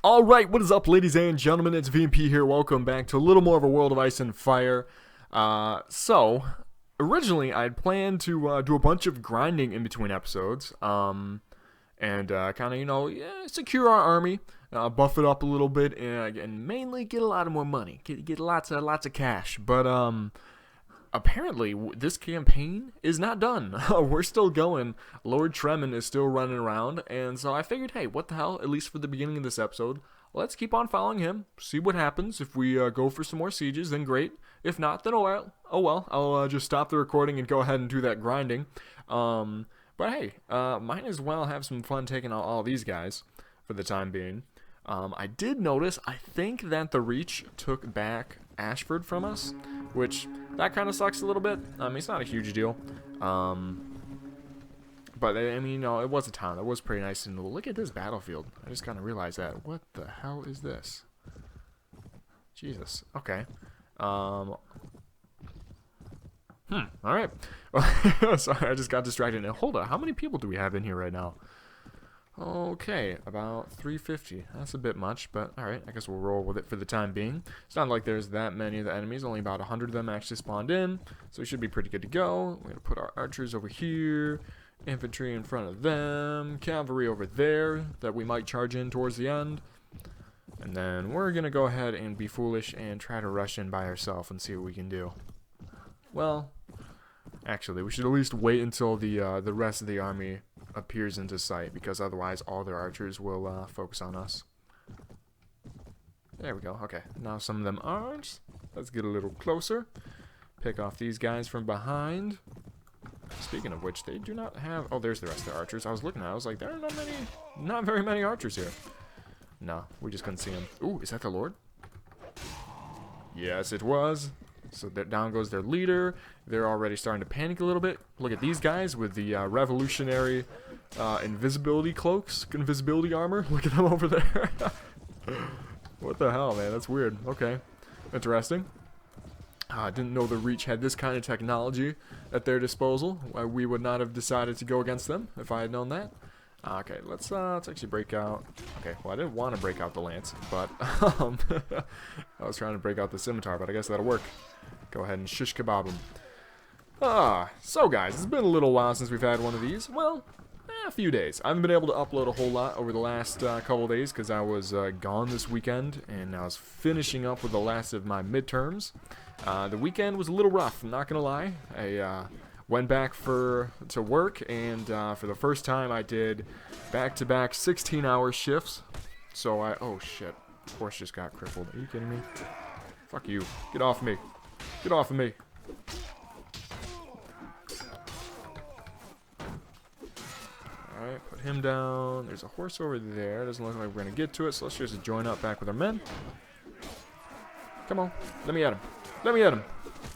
Alright, what is up, ladies and gentlemen? It's VMP here. Welcome back to a little more of a World of Ice and Fire. Originally, I'd planned to do a bunch of grinding in between episodes, and kind of, secure our army, buff it up a little bit, and mainly get a lot of more money, get lots of cash. But apparently, this campaign is not done. We're still going. Lord Tremon is still running around, and so I figured, hey, what the hell? At least for the beginning of this episode, let's keep on following him. See what happens. If we go for some more sieges, then great. If not, then oh well. I'll just stop the recording and go ahead and do that grinding. But hey, might as well have some fun taking out all these guys for the time being. I did notice, I think that the Reach took back Ashford from us, which that kind of sucks a little bit. I mean, it's not a huge deal. But I mean, it was a town. It was pretty nice. And look at this battlefield. I just kind of realized that. What the hell is this? Jesus. Okay. All right. Sorry, I just got distracted. Now, hold on. How many people do we have in here right now? Okay, about 350. That's a bit much, but alright, I guess we'll roll with it for the time being. It's not like there's that many of the enemies, only about 100 of them actually spawned in, so we should be pretty good to go. We're going to put our archers over here, infantry in front of them, cavalry over there that we might charge in towards the end. And then we're going to go ahead and be foolish and try to rush in by ourselves and see what we can do. Well, actually, we should at least wait until the rest of the army appears into sight, because otherwise all their archers will focus on us. There we go. Okay, now some of them aren't. Let's get a little closer. Pick off these guys from behind. Speaking of which, they do not have... Oh, there's the rest of their archers. I was looking at it. I was like, there are not very many archers here. No, we just couldn't see them. Ooh, is that the Lord? Yes, it was. So down goes their leader. They're already starting to panic a little bit. Look at these guys with the revolutionary invisibility cloaks, invisibility armor. Look at them over there. What the hell, man? That's weird. Okay, interesting. I didn't know the Reach had this kind of technology at their disposal. We would not have decided to go against them if I had known that. Okay, let's actually break out. Okay, well, I didn't want to break out the lance, but I was trying to break out the scimitar, but I guess that'll work. Go ahead and shish kebab them. So guys, it's been a little while since we've had one of these. Well, a few days. I haven't been able to upload a whole lot over the last couple of days because I was gone this weekend, and I was finishing up with the last of my midterms. The weekend was a little rough, I'm not gonna lie. I went back to work, and for the first time I did back-to-back 16-hour shifts. So oh shit, horse just got crippled. Are you kidding me? Fuck you. Get off me. Get off of me. Alright, put him down. There's a horse over there. Doesn't look like we're going to get to it, so let's just join up back with our men. Come on. Let me at him. Let me at him.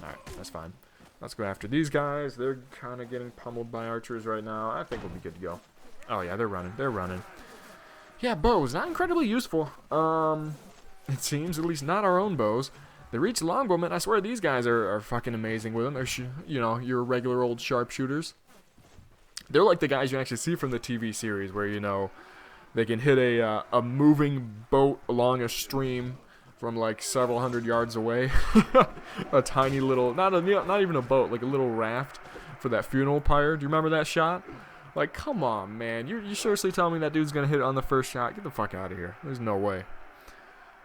Alright, that's fine. Let's go after these guys. They're kind of getting pummeled by archers right now. I think we'll be good to go. Oh yeah, they're running. They're running. Yeah, bows. Not incredibly useful. It seems. At least not our own bows. The Reach longbowmen, I swear these guys are fucking amazing with them. They're, your regular old sharpshooters. They're like the guys you actually see from the TV series where, they can hit a moving boat along a stream from like several hundred yards away. A tiny little, not even a boat, like a little raft for that funeral pyre. Do you remember that shot? Like, come on, man. You seriously telling me that dude's going to hit it on the first shot? Get the fuck out of here. There's no way.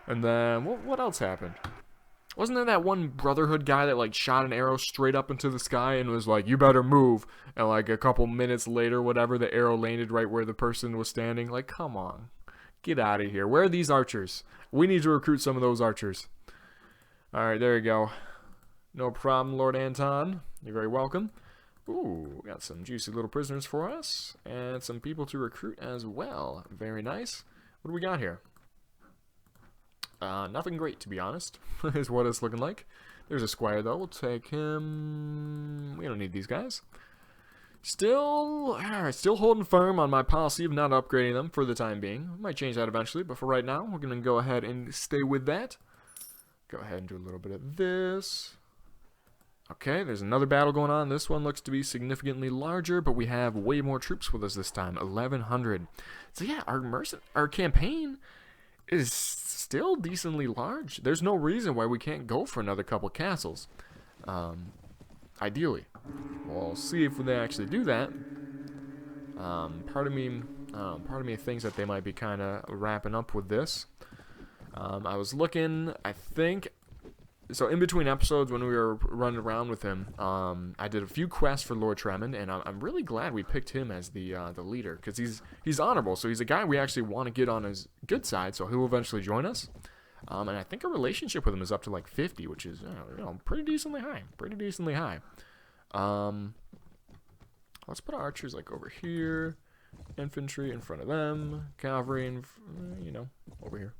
And then, what else happened? Wasn't there that one Brotherhood guy that, like, shot an arrow straight up into the sky and was like, you better move? And, like, a couple minutes later, whatever, the arrow landed right where the person was standing? Like, come on. Get out of here. Where are these archers? We need to recruit some of those archers. Alright, there you go. No problem, Lord Anton. You're very welcome. Ooh, got some juicy little prisoners for us. And some people to recruit as well. Very nice. What do we got here? Nothing great, to be honest, is what it's looking like. There's a squire, though. We'll take him. We don't need these guys. Still holding firm on my policy of not upgrading them for the time being. Might change that eventually, but for right now, we're going to go ahead and stay with that. Go ahead and do a little bit of this. Okay, there's another battle going on. This one looks to be significantly larger, but we have way more troops with us this time. 1,100. So yeah, our campaign is still decently large. There's no reason why we can't go for another couple castles. Ideally. We'll see if they actually do that. Part of me thinks that they might be kind of wrapping up with this. I was looking, I think, so in between episodes when we were running around with him, I did a few quests for Lord Tremond, and I'm really glad we picked him as the leader, because he's honorable, so he's a guy we actually want to get on his good side, so he'll eventually join us. And I think our relationship with him is up to like 50, which is pretty decently high. Let's put our archers like over here, infantry in front of them, cavalry in, over here.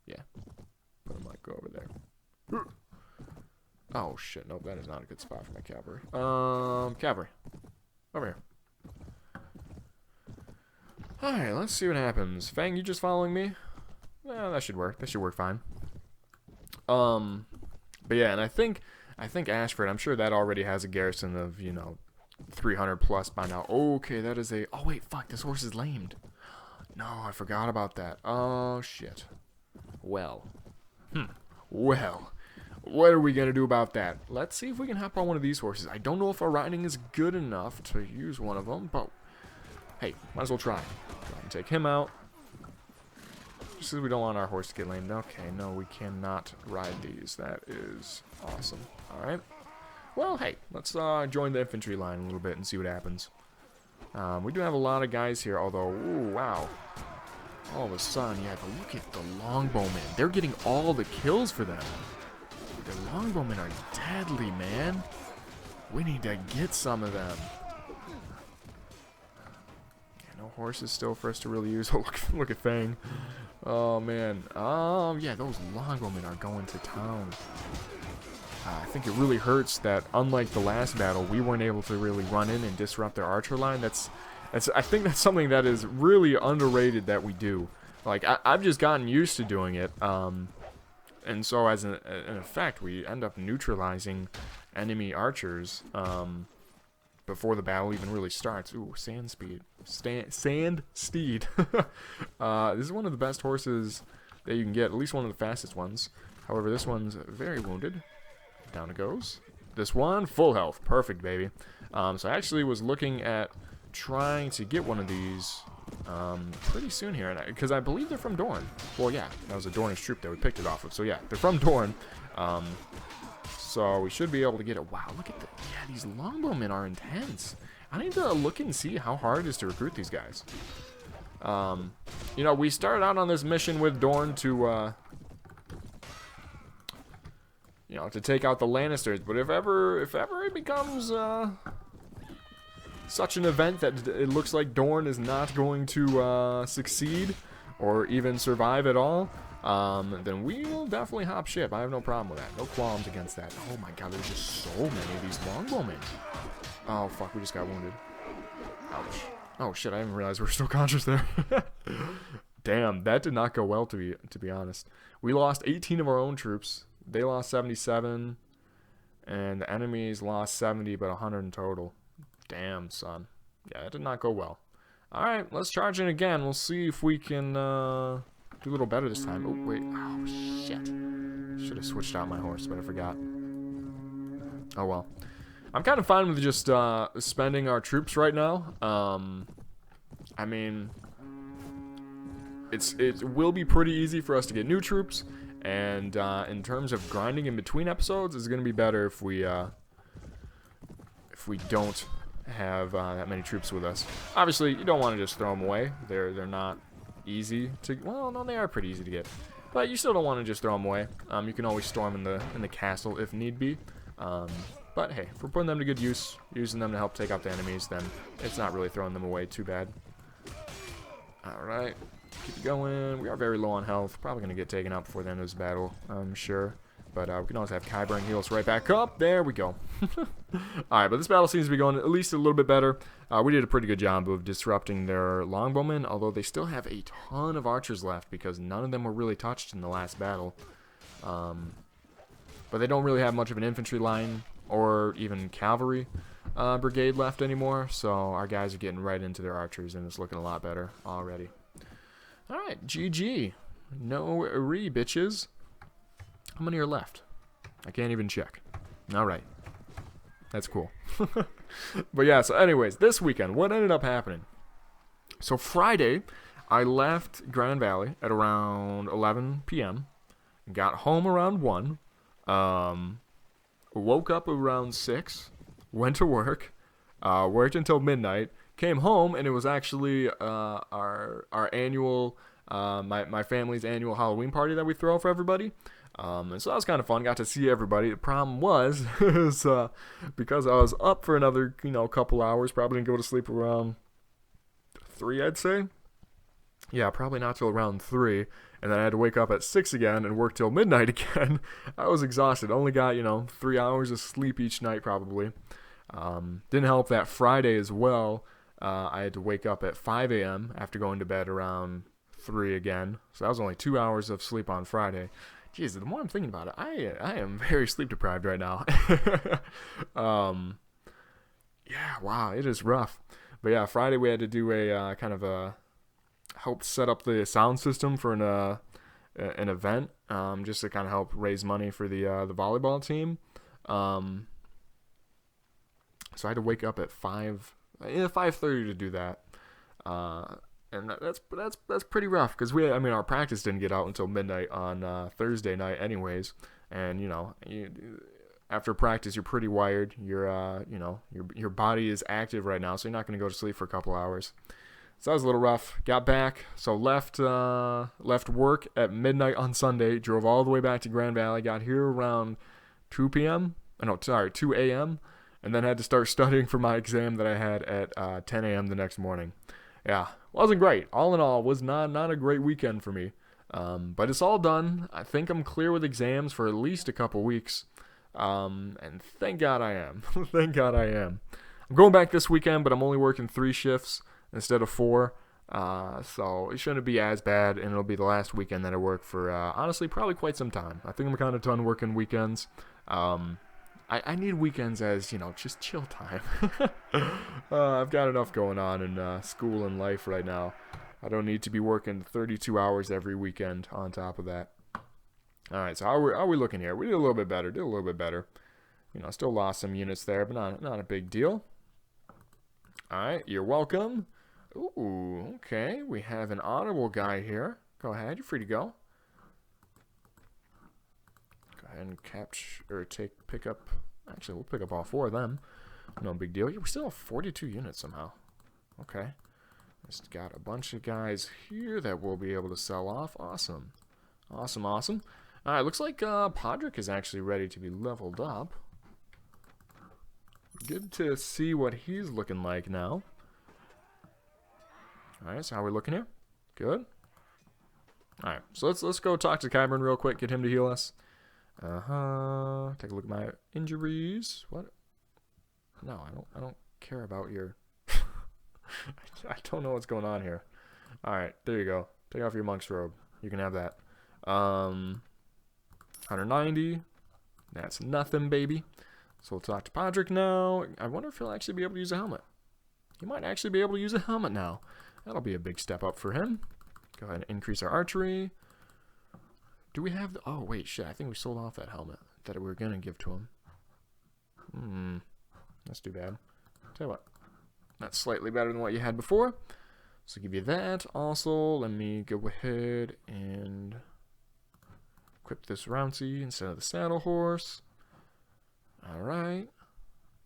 Yeah, put them like over there. Oh shit, nope, that is not a good spot for my cavalry. Cavalry, over here. Alright, let's see what happens. Fang, you just following me? Yeah, that should work. That should work fine. But yeah, and I think Ashford, I'm sure that already has a garrison of, 300 plus by now. Okay, that is a... Oh, wait, fuck, this horse is lamed. No, I forgot about that. Oh, shit. Well. Well. What are we going to do about that? Let's see if we can hop on one of these horses. I don't know if our riding is good enough to use one of them, but... Hey, might as well try. Go ahead and take him out. Just because we don't want our horse to get lamed. Okay, no, we cannot ride these. That is awesome. Alright. Well, hey, let's join the infantry line a little bit and see what happens. We do have a lot of guys here, although, ooh, wow. All of a sudden, yeah, but look at the longbowmen. They're getting all the kills for them. The longbowmen are deadly, man. We need to get some of them. Yeah, no horses still for us to really use. Oh, look at Fang. Oh, man. Yeah, those longbowmen are going to town. I think it really hurts that, unlike the last battle, we weren't able to really run in and disrupt their archer line. I think that's something that is really underrated that we do. Like, I've just gotten used to doing it, and so as an effect, we end up neutralizing enemy archers before the battle even really starts. Ooh, Sand Steed. This is one of the best horses that you can get, at least one of the fastest ones. However, this one's very wounded. Down it goes. This one, full health. Perfect, baby. So I actually was looking at trying to get one of these pretty soon here, because I believe they're from Dorne. Well, yeah, that was a Dornish troop that we picked it off of. So yeah, they're from Dorne. So we should be able to get it. Wow, look at these longbowmen are intense. I need to look and see how hard it is to recruit these guys. We started out on this mission with Dorne to to take out the Lannisters, but if ever it becomes such an event that it looks like Dorne is not going to succeed or even survive at all, then we will definitely hop ship. I have no problem with that. No qualms against that. Oh my god, there's just so many of these longbowmen. Oh fuck, we just got wounded. Ouch. Oh shit, I didn't realize we were still conscious there. Damn, that did not go well, to be honest. We lost 18 of our own troops. They lost 77, and the enemies lost 70, but 100 in total. Damn, son. Yeah, that did not go well. Alright, let's charge in again. We'll see if we can do a little better this time. Oh, wait. Oh, shit. Should have switched out my horse, but I forgot. Oh, well. I'm kind of fine with just spending our troops right now. I mean, it will be pretty easy for us to get new troops. And in terms of grinding in between episodes, it's going to be better if we don't have that many troops with us. Obviously, you don't want to just throw them away. They're not easy to... Well, no, they are pretty easy to get. But you still don't want to just throw them away. You can always store them in the castle if need be. But hey, if we're putting them to good use, using them to help take out the enemies, then it's not really throwing them away too bad. Alright. Keep it going. We are very low on health. Probably going to get taken out before the end of this battle, I'm sure. But we can always have Kyburn heal us right back up. There we go. Alright, but this battle seems to be going at least a little bit better. We did a pretty good job of disrupting their longbowmen, although they still have a ton of archers left because none of them were really touched in the last battle. But they don't really have much of an infantry line or even cavalry brigade left anymore. So our guys are getting right into their archers, and it's looking a lot better already. Alright, GG. No bitches. How many are left? I can't even check. Alright. That's cool. But yeah, so anyways, this weekend, what ended up happening? So Friday, I left Grand Valley at around 11 p.m. Got home around 1. Woke up around 6. Went to work. Worked until midnight. Came home, and it was actually our annual, my family's annual Halloween party that we throw for everybody. And so that was kind of fun. Got to see everybody. The problem was, because I was up for another, couple hours. Probably didn't go to sleep around 3, I'd say. Yeah, probably not till around 3. And then I had to wake up at 6 again and work till midnight again. I was exhausted. Only got, 3 hours of sleep each night probably. Didn't help that Friday as well. I had to wake up at 5 a.m. after going to bed around 3 again. So that was only 2 hours of sleep on Friday. Jeez, the more I'm thinking about it, I am very sleep deprived right now. Yeah, wow, it is rough. But yeah, Friday we had to do a kind of a help set up the sound system for an event, just to kind of help raise money for the volleyball team. So I had to wake up at 5:30 to do that. And that's pretty rough because our practice didn't get out until midnight on Thursday night, anyways. And after practice, you're pretty wired. Your body is active right now, so you're not going to go to sleep for a couple hours. So that was a little rough. Got back, so left work at midnight on Sunday. Drove all the way back to Grand Valley. Got here around 2 a.m. And then had to start studying for my exam that I had at 10 a.m. the next morning. Yeah, wasn't great. All in all, was not a great weekend for me. But it's all done. I think I'm clear with exams for at least a couple weeks. And thank God I am. Thank God I am. I'm going back this weekend, but I'm only working 3 shifts instead of 4. So it shouldn't be as bad, and it'll be the last weekend that I work for, honestly, probably quite some time. I think I'm kind of done working weekends. I need weekends as, just chill time. I've got enough going on in school and life right now. I don't need to be working 32 hours every weekend on top of that. All right, so how are we looking here? We did a little bit better. Still lost some units there, but not a big deal. All right, you're welcome. Ooh, okay. We have an honorable guy here. Go ahead, you're free to go. And pick up. Actually, we'll pick up all 4 of them. No big deal. We still have 42 units somehow. Okay. Just got a bunch of guys here that we'll be able to sell off. Awesome. Awesome. Alright, looks like Podrick is actually ready to be leveled up. Good to see what he's looking like now. Alright, so how are we looking here? Good. Alright, so let's go talk to Kyburn real quick, get him to heal us. Take a look at my injuries. What? No, I don't care about your... I don't know what's going on here. Alright, there you go. Take off your monk's robe. You can have that. 190. That's nothing, baby. So we'll talk to Podrick now. I wonder if he'll actually be able to use a helmet. He might actually be able to use a helmet now. That'll be a big step up for him. Go ahead and increase our archery. Do we have... Oh, wait, shit. I think we sold off that helmet that we were going to give to him. That's too bad. Tell you what. That's slightly better than what you had before. So give you that. Also, let me go ahead and equip this Rouncy instead of the saddle horse. Alright.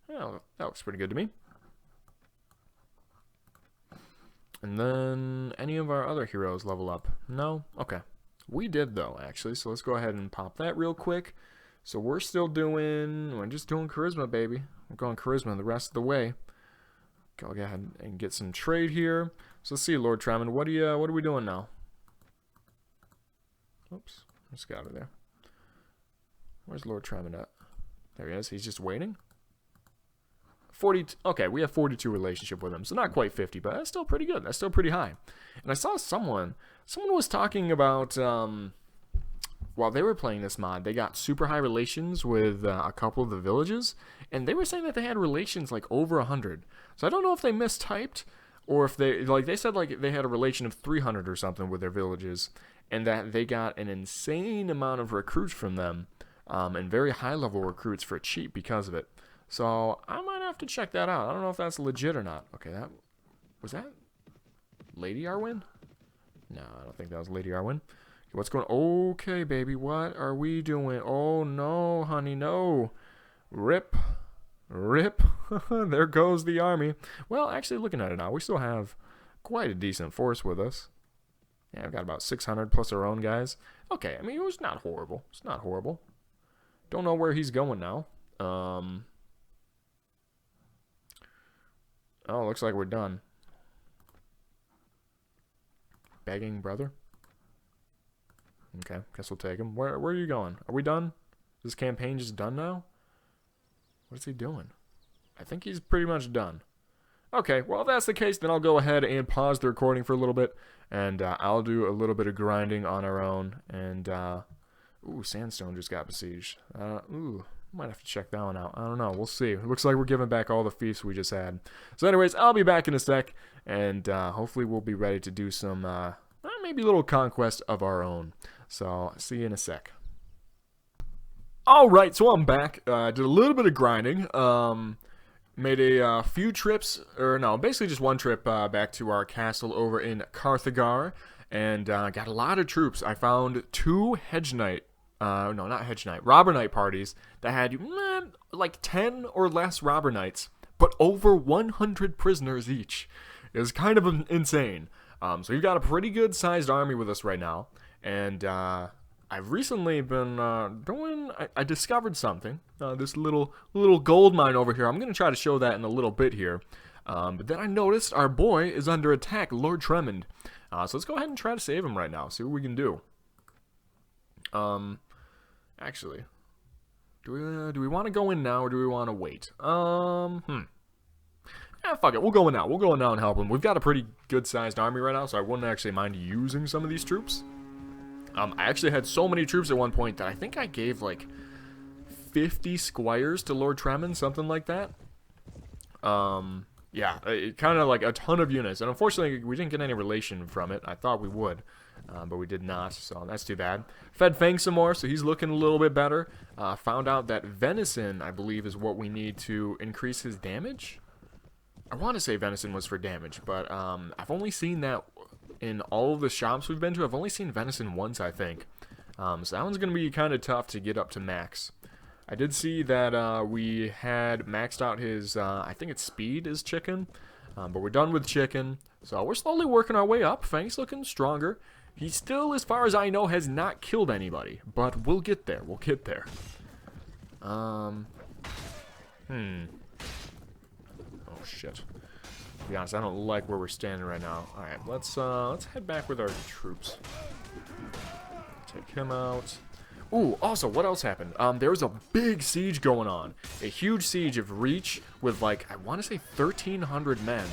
Well, that looks pretty good to me. And then, any of our other heroes level up? No? Okay. We did, though, actually, so let's go ahead and pop that real quick. So we're just doing charisma, baby. We're going charisma the rest of the way. Go ahead and get some trade here. So let's see, Lord Tremond, what are we doing now? Oops, let's get out of there. Where's Lord Tremond at? There he is. He's just waiting. 40. Okay, we have 42 relationship with him, so not quite 50, but that's still pretty good. That's still pretty high. And I saw someone was talking about while they were playing this mod, they got super high relations with a couple of the villages, and they were saying that they had relations like over 100. So I don't know if they mistyped or if they said like they had a relation of 300 or something with their villages, and that they got an insane amount of recruits from them, and very high level recruits for cheap because of it. So I might have to check that out. I don't know if that's legit or not. Okay, was that Lady Arwen? No, I don't think that was Lady Arwen. Okay, what's going on? Okay, baby, what are we doing? Oh no, honey, no. Rip. There goes the army. Well, actually, looking at it now, we still have quite a decent force with us. Yeah, I've got about 600 plus our own guys. Okay, I mean, it was not horrible. It's not horrible. Don't know where he's going now. Oh, looks like we're done. Begging brother. Okay, guess we'll take him. Where are you going? Are we done? Is this campaign just done now? What is he doing? I think he's pretty much done. Okay, well, if that's the case, then I'll go ahead and pause the recording for a little bit, and I'll do a little bit of grinding on our own, and, ooh, Sandstone just got besieged. Ooh, might have to check that one out. I don't know, we'll see. It looks like we're giving back all the fiefs we just had. So anyways, I'll be back in a sec, and hopefully we'll be ready to do some, maybe a little conquest of our own. So, see you in a sec. Alright, so I'm back. Did a little bit of grinding. Made a few trips, or no, basically just one trip back to our castle over in Carthagar, and got a lot of troops. I found 2 Hedge Knight, no, not Hedge Knight, Robber Knight parties that had like 10 or less Robber Knights, but over 100 prisoners each. It was kind of insane. So we've got a pretty good sized army with us right now, and I've recently been I discovered something, this little gold mine over here. I'm going to try to show that in a little bit here. But then I noticed our boy is under attack, Lord Tremond. So let's go ahead and try to save him right now, see what we can do. Actually, do we want to go in now or do we want to wait? Fuck it, we'll go in now. We'll go in now and help him. We've got a pretty good-sized army right now, so I wouldn't actually mind using some of these troops. I actually had so many troops at one point that I think I gave like 50 squires to Lord Tremond, something like that. Yeah, it kind of like a ton of units, and unfortunately we didn't get any relation from it. I thought we would, but we did not, so that's too bad. Fed Fang some more, so he's looking a little bit better. Found out that venison, I believe, is what we need to increase his damage. I want to say venison was for damage, but I've only seen that in all of the shops we've been to. I've only seen venison once, I think. So that one's going to be kind of tough to get up to max. I did see that we had maxed out his, I think it's speed is chicken. But we're done with chicken. So we're slowly working our way up. Fang's looking stronger. He still, as far as I know, has not killed anybody. But we'll get there. We'll get there. Oh, shit. To be honest, I don't like where we're standing right now. Alright, let's head back with our troops. Take him out. Ooh, also, what else happened? There was a big siege going on. A huge siege of Reach with, like, I want to say 1,300 men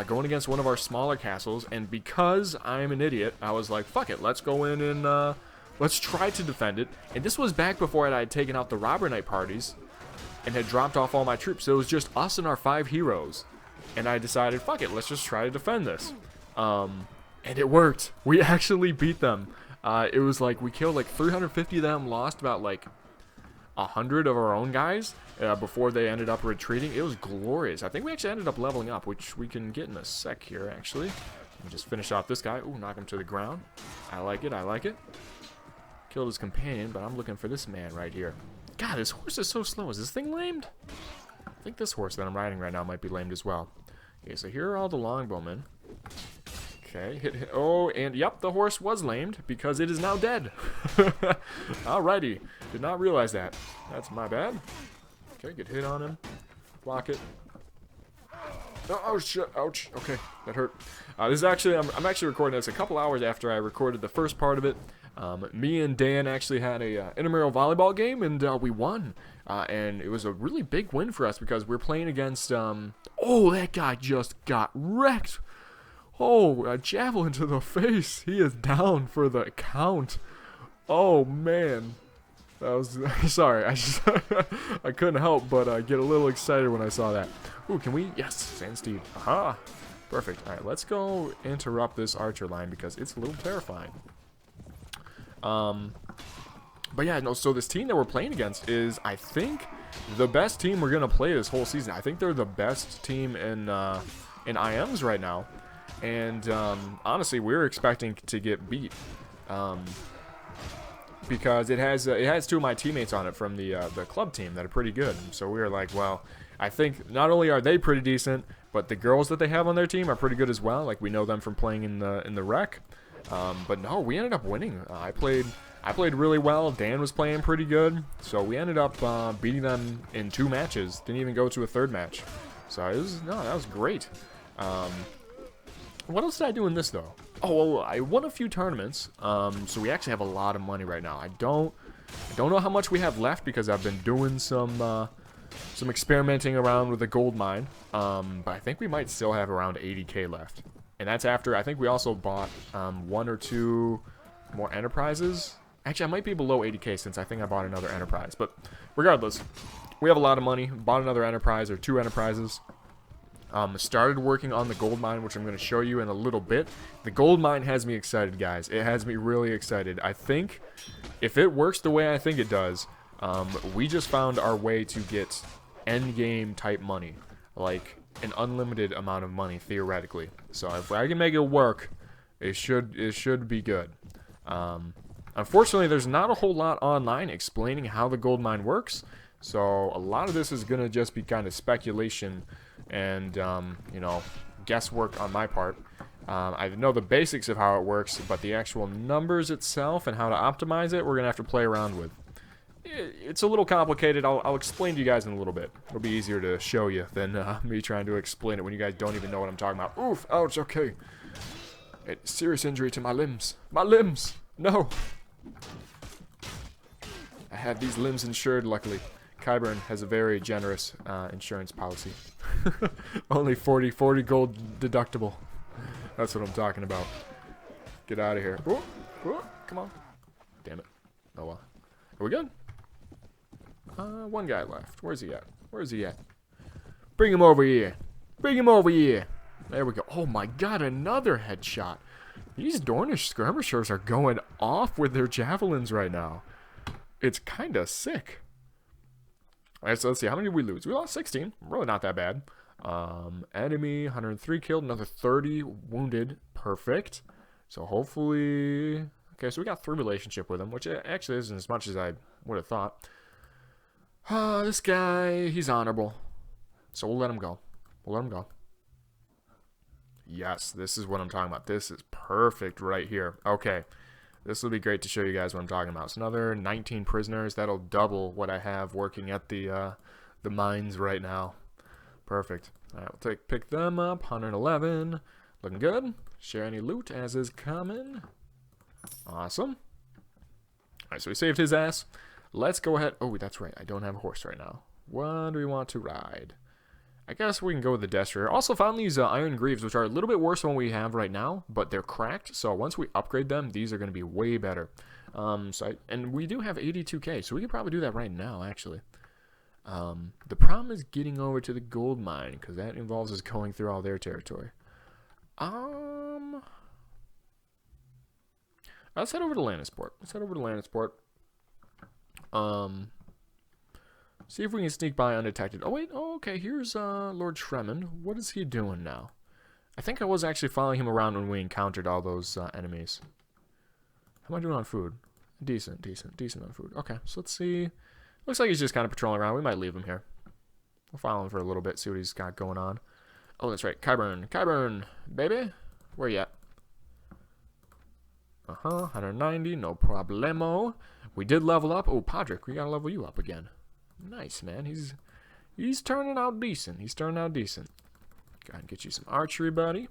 going against one of our smaller castles. And because I'm an idiot, I was like, fuck it, let's go in and let's try to defend it. And this was back before I had taken out the Robber Knight parties and had dropped off all my troops. So it was just us and our 5 heroes. And I decided, fuck it, let's just try to defend this. And it worked. We actually beat them. It was like, we killed like 350 of them, lost about like 100 of our own guys before they ended up retreating. It was glorious. I think we actually ended up leveling up, which we can get in a sec here, actually. Let me just finish off this guy. Ooh, knock him to the ground. I like it, I like it. Killed his companion, but I'm looking for this man right here. God, this horse is so slow. Is this thing lamed? I think this horse that I'm riding right now might be lamed as well. Okay, so here are all the longbowmen. Okay, hit. Oh, and yep, the horse was lamed because it is now dead. Alrighty, did not realize that. That's my bad. Okay, good hit on him. Block it. Oh shit! Ouch. Okay, that hurt. This is actually I'm actually recording this a couple hours after I recorded the first part of it. Me and Dan actually had a intramural volleyball game, and we won. And it was a really big win for us because we're playing against. Oh, that guy just got wrecked. Oh, a javelin to the face. He is down for the count. Oh man, that was sorry. I just I couldn't help but get a little excited when I saw that. Ooh, can we? Yes, Sandsteed. Aha. Perfect. Alright, let's go interrupt this archer line because it's a little terrifying. But yeah, no, so this team that we're playing against is, I think, the best team we're going to play this whole season. I think they're the best team in IMs right now. And honestly, we're expecting to get beat. Because it has 2 of my teammates on it from the club team that are pretty good. So we were like, well, I think not only are they pretty decent, but the girls that they have on their team are pretty good as well. Like, we know them from playing in the rec. But no, we ended up winning. I played really well. Dan was playing pretty good. So we ended up beating them in 2 matches. Didn't even go to a 3rd match. So that was great. What else did I do in this though? Oh, well, I won a few tournaments. So we actually have a lot of money right now. I don't know how much we have left because I've been doing some experimenting around with the gold mine. But I think we might still have around 80k left. And that's after, I think we also bought 1 or 2 more enterprises. Actually, I might be below 80k since I think I bought another enterprise. But regardless, we have a lot of money. Bought another enterprise or 2 enterprises. Started working on the gold mine, which I'm going to show you in a little bit. The gold mine has me excited, guys. It has me really excited. I think if it works the way I think it does, we just found our way to get endgame type money. Like an unlimited amount of money, theoretically. So if I can make it work, it should be good. Unfortunately, there's not a whole lot online explaining how the gold mine works. So a lot of this is going to just be kind of speculation and, you know, guesswork on my part. I know the basics of how it works, but the actual numbers itself and how to optimize it, we're going to have to play around with. It's a little complicated. I'll explain to you guys in a little bit. It'll be easier to show you than me trying to explain it when you guys don't even know what I'm talking about. Oof, ouch, okay. Serious injury to my limbs. My limbs! No! I have these limbs insured, luckily. Kyburn has a very generous insurance policy. Only 40 gold deductible. That's what I'm talking about. Get out of here. Ooh, ooh, come on. Damn it. Oh well. Are we good? 1 guy left. Where's he at? Where's he at? Bring him over here. Bring him over here. There we go. Oh my god, another headshot. These Dornish skirmishers are going off with their javelins right now. It's kind of sick. Alright, so let's see. How many did we lose? We lost 16. Really not that bad. Enemy, 103 killed. Another 30 wounded. Perfect. So hopefully... Okay, so we got 3 relationship with him, which actually isn't as much as I would have thought. This guy, he's honorable. So we'll let him go. We'll let him go. Yes, this is what I'm talking about. This is perfect right here. Okay. This will be great to show you guys what I'm talking about. So another 19 prisoners. That'll double what I have working at the mines right now. Perfect. All right, we'll pick them up. 111. Looking good. Share any loot as is common. Awesome. All right, so we saved his ass. Let's go ahead. Oh, that's right. I don't have a horse right now. What do we want to ride? I guess we can go with the Destrier. Also found these Iron Greaves, which are a little bit worse than what we have right now, but they're cracked. So once we upgrade them, these are going to be way better. And we do have 82k, so we could probably do that right now, actually. The problem is getting over to the gold mine, because that involves us going through all their territory. Let's head over to Lannisport. See if we can sneak by undetected. Oh, wait. Oh, okay. Here's Lord Shremmen. What is he doing now? I think I was actually following him around when we encountered all those enemies. How am I doing on food? Decent on food. Okay, so let's see. Looks like he's just kind of patrolling around. We might leave him here. We'll follow him for a little bit, see what he's got going on. Oh, that's right. Kyburn, baby. Where you at? 190. No problemo. We did level up. Oh, Podrick, we gotta level you up again. Nice, man. He's turning out decent. Go ahead and get you some archery, buddy.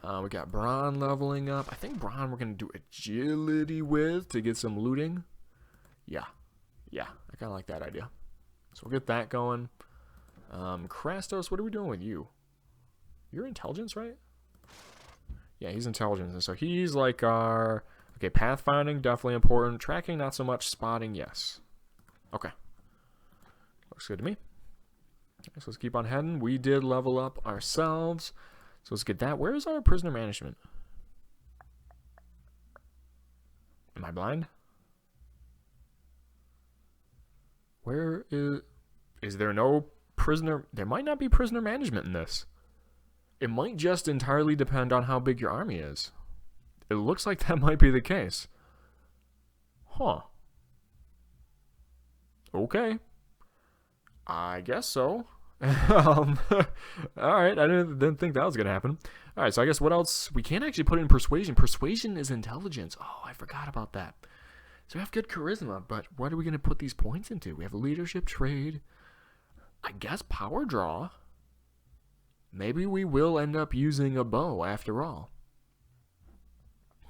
We got Braun leveling up. I think Braun we're going to do agility with to get some looting. Yeah. I kind of like that idea. So we'll get that going. Krastos, what are we doing with you? You're intelligence, right? Yeah, he's intelligence. And so he's like our... Okay, pathfinding, definitely important. Tracking, not so much. Spotting, yes. Okay. Looks good to me. So let's keep on heading. We did level up ourselves. So let's get that. Where's our prisoner management? Am I blind? Where is there no prisoner? There might not be prisoner management in this. It might just entirely depend on how big your army is. It looks like that might be the case. Huh. Okay. I guess so. Alright, I didn't think that was going to happen. Alright, so I guess what else? We can't actually put in persuasion. Persuasion is intelligence. Oh, I forgot about that. So we have good charisma, but what are we going to put these points into? We have leadership, trade, I guess power draw. Maybe we will end up using a bow after all.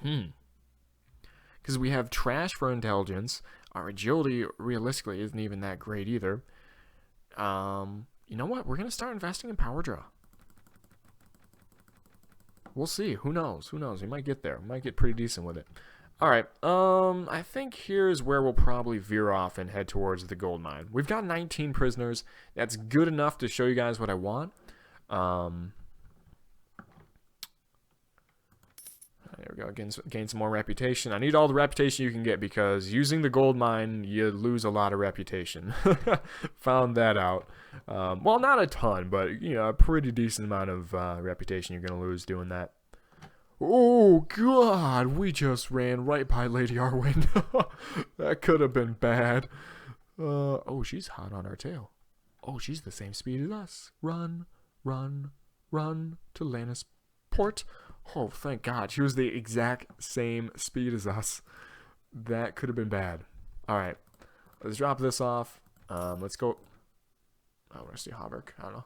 Because we have trash for intelligence. Our agility, realistically, isn't even that great either. You know what? We're going to start investing in power draw. We'll see. Who knows? Who knows? We might get there. We might get pretty decent with it. Alright, I think here's where we'll probably veer off and head towards the gold mine. We've got 19 prisoners. That's good enough to show you guys what I want. There we go. Gain some more reputation. I need all the reputation you can get because using the gold mine, you lose a lot of reputation. Found that out. Well, not a ton, but you know, a pretty decent amount of reputation you're going to lose doing that. Oh, God, we just ran right by Lady Arwen. That could have been bad. Oh, she's hot on our tail. Oh, she's the same speed as us. Run, run, run to Lannisport. Oh, thank God. She was the exact same speed as us. That could have been bad. All right, let's drop this off. Let's go. Oh, we're going to see Haverk. I don't know.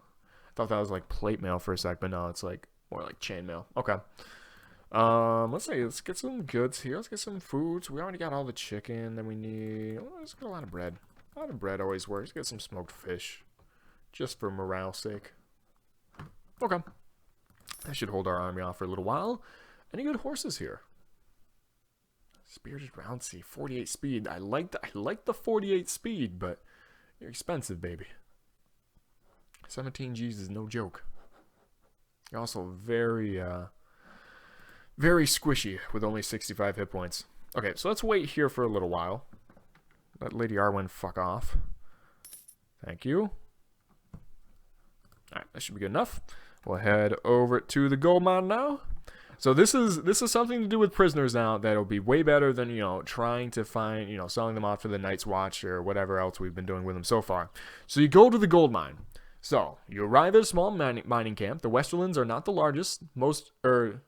I thought that was like plate mail for a sec, but no, it's like more like chain mail. Okay. Let's get some goods here. Let's get some foods. We already got all the chicken that we need. Let's get a lot of bread. A lot of bread always works. Get some smoked fish. Just for morale's sake. Okay. That should hold our army off for a little while. Any good horses here? Spirited Roundsea, 48 speed. I like the 48 speed, but you're expensive, baby. 17 G's is no joke. You're also very squishy with only 65 hit points. Okay, so let's wait here for a little while. Let Lady Arwen fuck off. Thank you. Alright, that should be good enough. We'll head over to the gold mine now. So this is something to do with prisoners now that'll be way better than, you know, trying to find, you know, selling them off to the Night's Watch or whatever else we've been doing with them so far. So you go to the gold mine. So you arrive at a small mining camp. The Westerlands are not the largest, the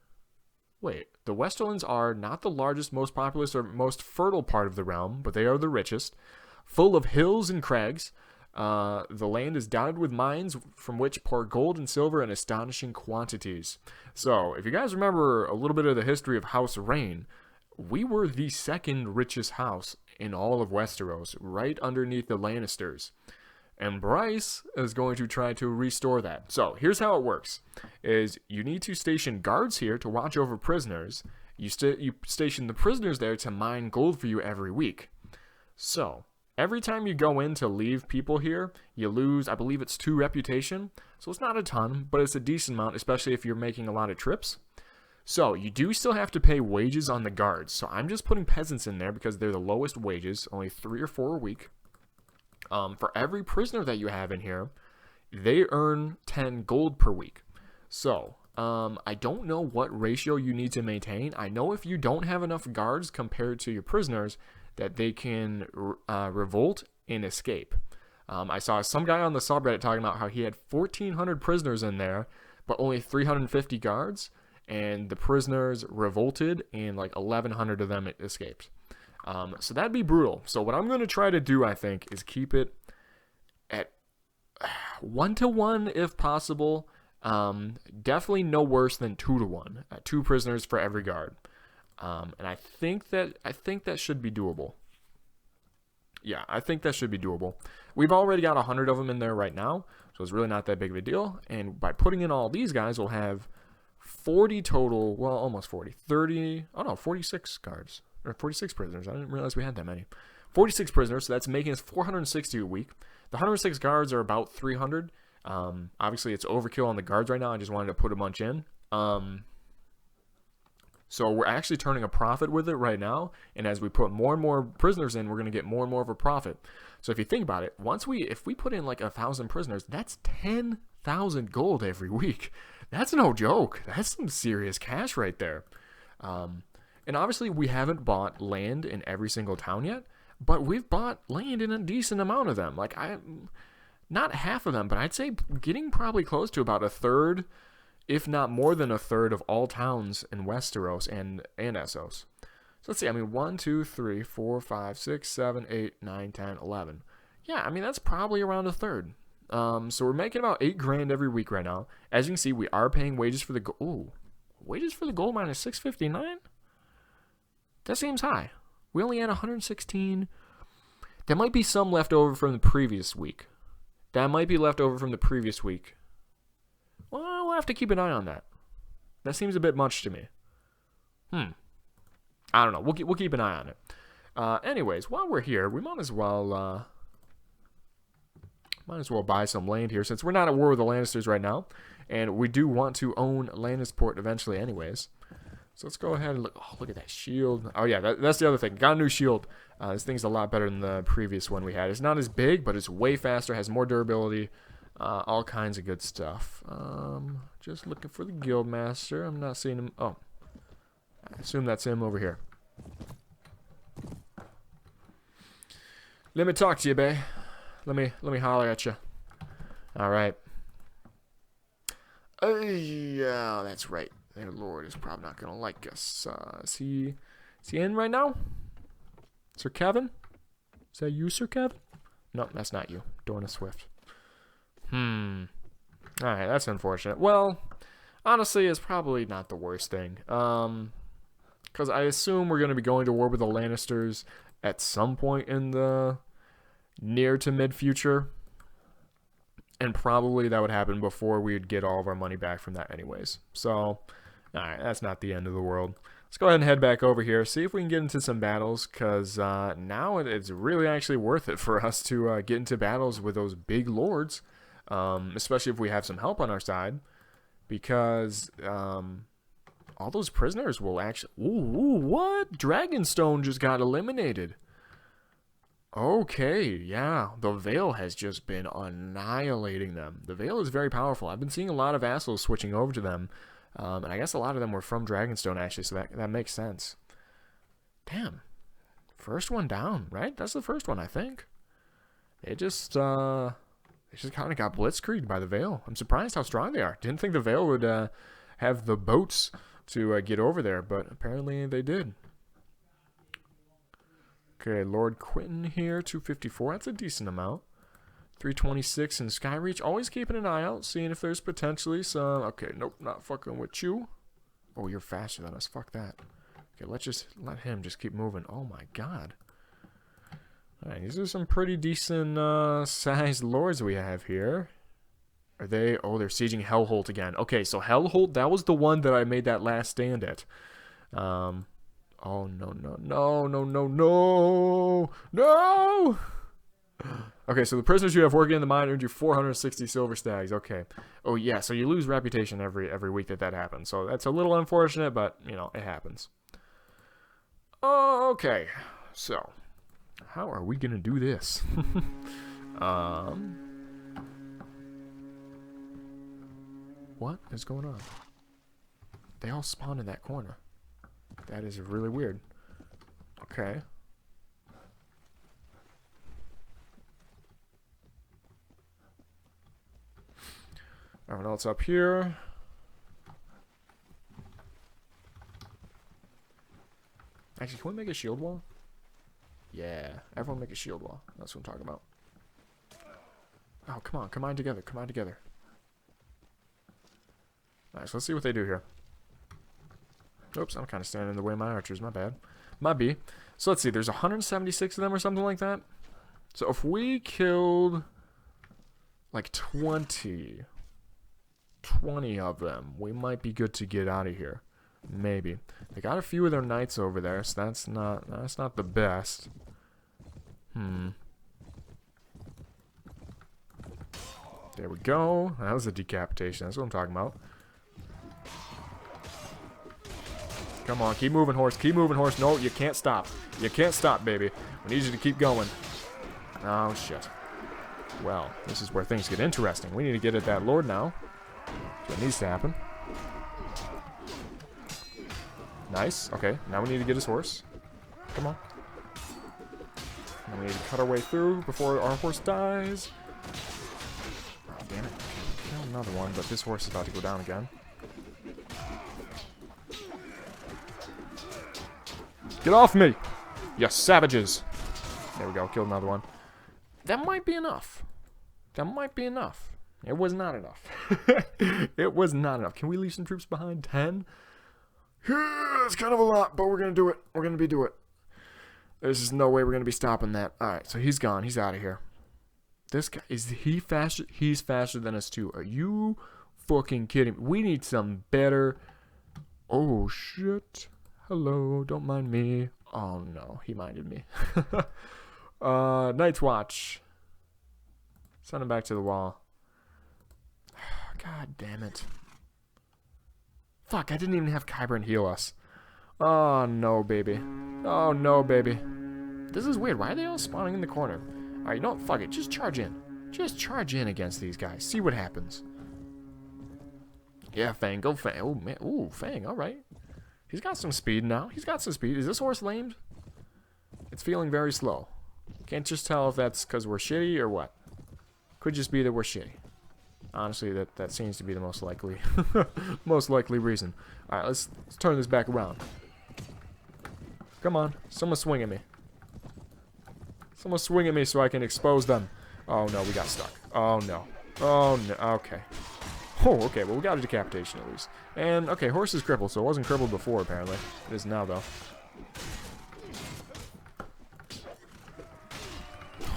Westerlands are not the largest, most populous, or most fertile part of the realm, but they are the richest. Full of hills and crags, the land is dotted with mines from which pour gold and silver in astonishing quantities. So, if you guys remember a little bit of the history of House Rain, we were the second richest house in all of Westeros, right underneath the Lannisters. And Bryce is going to try to restore that. So, here's how it works. Is you need to station guards here to watch over prisoners. You station the prisoners there to mine gold for you every week. So, every time you go in to leave people here, you lose, I believe it's 2 reputation. So, it's not a ton, but it's a decent amount, especially if you're making a lot of trips. So, you do still have to pay wages on the guards. So, I'm just putting peasants in there because they're the lowest wages, only 3 or 4 a week. For every prisoner that you have in here, they earn 10 gold per week. So, I don't know what ratio you need to maintain. I know if you don't have enough guards compared to your prisoners, that they can revolt and escape. I saw some guy on the subreddit talking about how he had 1,400 prisoners in there, but only 350 guards, and the prisoners revolted, and like 1,100 of them escaped. So that'd be brutal. So what I'm going to try to do, I think, is keep it at 1-to-1 if possible. Definitely no worse than 2-to-1. 2 prisoners for every guard. And I think that should be doable. Yeah, I think that should be doable. We've already got 100 of them in there right now, so it's really not that big of a deal. And by putting in all these guys, we'll have 40 total, well, almost 40, 46 guards. Or 46 prisoners. I didn't realize we had that many. 46 prisoners, so that's making us 460 a week. The 106 guards are about 300. Obviously, it's overkill on the guards right now. I just wanted to put a bunch in. So we're actually turning a profit with it right now. And as we put more and more prisoners in, we're going to get more and more of a profit. So if you think about it, if we put in like 1,000 prisoners, that's 10,000 gold every week. That's no joke. That's some serious cash right there. And obviously, we haven't bought land in every single town yet, but we've bought land in a decent amount of them. Like, not half of them, but I'd say getting probably close to about a third, if not more than a third of all towns in Westeros and Essos. So let's see, I mean, 1, 2, 3, 4, 5, 6, 7, 8, 9, 10, 11. Yeah, I mean, that's probably around a third. So we're making about 8 grand every week right now. As you can see, we are paying wages for the gold. Ooh, wages for the gold mine is 659? That seems high. We only had 116. There might be some left over from the previous week. Well, we'll have to keep an eye on that. That seems a bit much to me. I don't know. We'll keep an eye on it. Anyways, while we're here, we might as well buy some land here since we're not at war with the Lannisters right now, and we do want to own Lannisport eventually, anyways. So let's go ahead and look. Oh, look at that shield. Oh yeah, that's the other thing. Got a new shield. This thing's a lot better than the previous one we had. It's not as big, but it's way faster. Has more durability. All kinds of good stuff. Just looking for the guild master. I'm not seeing him. Oh, I assume that's him over here. Let me talk to you, bae. Let me holler at you. All right. Yeah, that's right. Their lord is probably not gonna like us. Is he in right now? Sir Kevin? Is that you, Sir Kevin? No, that's not you. Dorna Swift. Alright, that's unfortunate. Well, honestly, it's probably not the worst thing. Because I assume we're going to be going to war with the Lannisters at some point in the near to mid-future. And probably that would happen before we would get all of our money back from that anyways. So, alright, that's not the end of the world. Let's go ahead and head back over here, see if we can get into some battles, because now it's really actually worth it for us to get into battles with those big lords, especially if we have some help on our side, because all those prisoners will actually... Ooh, what? Dragonstone just got eliminated. Okay, yeah, the Veil has just been annihilating them. The Veil is very powerful. I've been seeing a lot of vassals switching over to them. And I guess a lot of them were from Dragonstone, actually, so that makes sense. Damn. First one down, right? That's the first one, I think. They just kind of got blitzkrieged by the Veil. I'm surprised how strong they are. Didn't think the Veil would have the boats to get over there, but apparently they did. Okay, Lord Quentin here, 254. That's a decent amount. 326 in Skyreach. Always keeping an eye out, seeing if there's potentially some... Okay, nope, not fucking with you. Oh, you're faster than us. Fuck that. Okay, let him just keep moving. Oh my god. Alright, these are some pretty decent sized lords we have here. Are they... Oh, they're sieging Hellholt again. Okay, so Hellholt, that was the one that I made that last stand at. Oh, no! Okay, so the prisoners you have working in the mine earned you 460 silver stags. Okay. Oh, yeah, so you lose reputation every week that happens. So that's a little unfortunate, but, you know, it happens. Okay, so how are we going to do this? What is going on? They all spawn in that corner. That is really weird. Okay. Everyone else up here. Actually, can we make a shield wall? Yeah, everyone make a shield wall. That's what I'm talking about. Oh, come on. Combine together. Combine together. Nice. Let's see what they do here. Oops, I'm kind of standing in the way of my archers. My bad. Might be. So let's see. There's 176 of them or something like that. So if we killed like 20 of them, we might be good to get out of here. Maybe. They got a few of their knights over there, so that's not the best. There we go. That was a decapitation. That's what I'm talking about. Come on, keep moving, horse. Keep moving, horse. No, you can't stop. You can't stop, baby. We need you to keep going. Oh, shit. Well, this is where things get interesting. We need to get at that lord now. That needs to happen. Nice. Okay, now we need to get his horse. Come on. And we need to cut our way through before our horse dies. Oh, damn it. Kill another one, but this horse is about to go down again. Get off me! You savages! There we go, killed another one. That might be enough. That might be enough. It was not enough. It was not enough. Can we leave some troops behind? 10? It's kind of a lot, but we're going to do it. We're going to do it. There's just no way we're going to be stopping that. Alright, so he's gone. He's out of here. This guy, is he faster? He's faster than us too. Are you fucking kidding me? We need some better... Oh, shit. Hello, don't mind me. Oh, no, he minded me. Night's Watch. Send him back to the wall. God damn it. Fuck, I didn't even have Kyburn heal us. Oh, no, baby. Oh, no, baby. This is weird. Why are they all spawning in the corner? Alright, you know what? Fuck it. Just charge in. Just charge in against these guys. See what happens. Yeah, Fang. Go Fang. Oh, man. Ooh, Fang. Alright. He's got some speed now. He's got some speed. Is this horse lamed? It's feeling very slow. Can't just tell if that's because we're shitty or what. Could just be that we're shitty. Honestly, that seems to be the most likely most likely reason. Alright, let's turn this back around. Come on. Someone swing at me. Someone swing at me so I can expose them. Oh no, we got stuck. Oh no. Oh no. Okay. Oh, okay. Well, we got a decapitation at least. And, okay, horse is crippled, so it wasn't crippled before, apparently. It is now, though.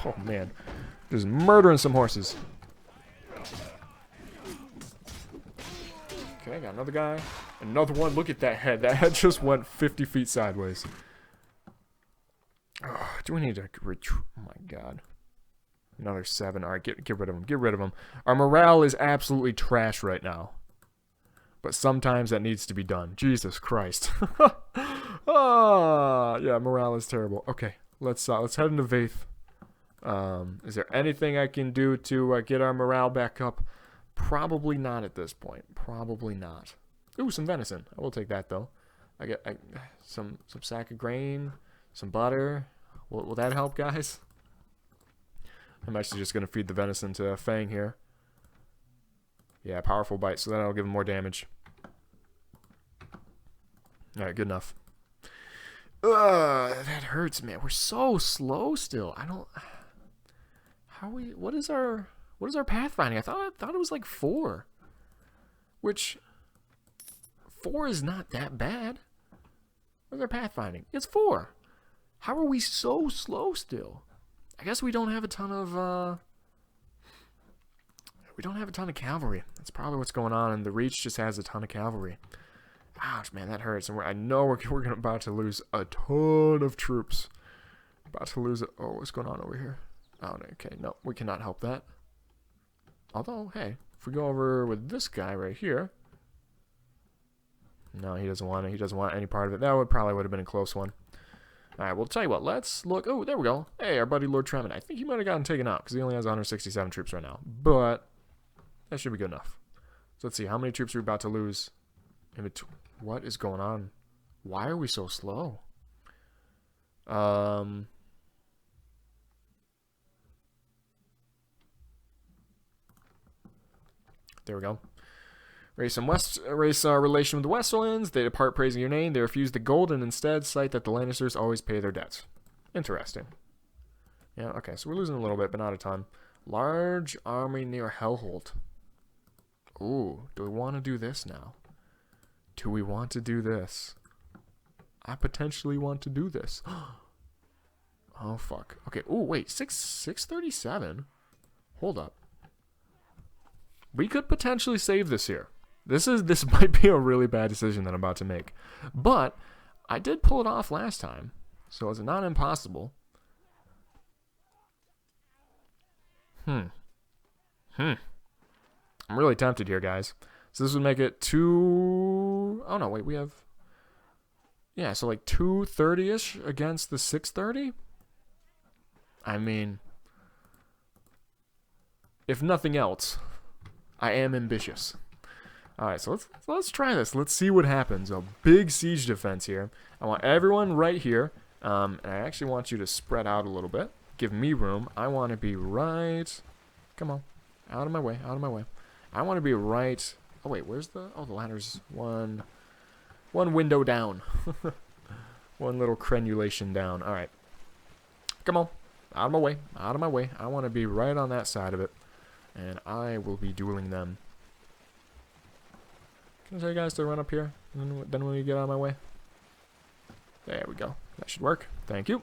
Oh, man. Just murdering some horses. Okay, got another guy. Another one. Look at that head. That head just went 50 feet sideways. Oh, do we need to retreat? Oh, my God. Another 7. Alright, get rid of him. Get rid of him. Our morale is absolutely trash right now. But sometimes that needs to be done. Jesus Christ. Ah, yeah, morale is terrible. Okay, let's head into Vaith. Is there anything I can do to get our morale back up? Probably not at this point. Probably not. Ooh, some venison. I will take that though. I get some sack of grain, some butter. Will that help, guys? I'm actually just going to feed the venison to Fang here. Yeah, powerful bite, so that'll give him more damage. Alright, good enough. That hurts, man. We're so slow still. I don't... what is our pathfinding? I thought it was like 4. Which... 4 is not that bad. What's our pathfinding? It's 4. How are we so slow still? I guess we don't have a ton of, cavalry. That's probably what's going on, and the Reach just has a ton of cavalry. Ouch, man, that hurts. And I know we're about to lose a ton of troops. About to lose it. Oh, what's going on over here? Oh, okay, no, we cannot help that. Although, hey, if we go over with this guy right here. No, he doesn't want it. He doesn't want any part of it. That probably would have been a close one. Alright, well, tell you what, let's look. Oh, there we go. Hey, our buddy Lord Tremont. I think he might have gotten taken out because he only has 167 troops right now. But that should be good enough. So let's see. How many troops are we about to lose? What is going on? Why are we so slow? There we go. Race our relation with the Westerlands. They depart praising your name. They refuse the gold and instead cite that the Lannisters always pay their debts. Interesting. Yeah, okay, so we're losing a little bit, but not a ton. Large army near Hellholt. Ooh, do we want to do this now? Do we want to do this? I potentially want to do this. Oh, fuck. Okay, ooh, wait, 637? Hold up. We could potentially save this here. This might be a really bad decision that I'm about to make. But I did pull it off last time, so it's not impossible. I'm really tempted here, guys. So this would make it 2... Oh, no, wait, we have... Yeah, so like 230-ish against the 630? I mean... If nothing else, I am ambitious. Alright, so let's try this. Let's see what happens. A big siege defense here. I want everyone right here. And I actually want you to spread out a little bit. Give me room. I want to be right... Come on. Out of my way. Out of my way. I want to be right... Oh, wait. Where's the... Oh, the ladder's one window down. One little crenulation down. Alright. Come on. Out of my way. Out of my way. I want to be right on that side of it. And I will be dueling them. Can I tell you guys to run up here? And then when you get out of my way? There we go. That should work. Thank you.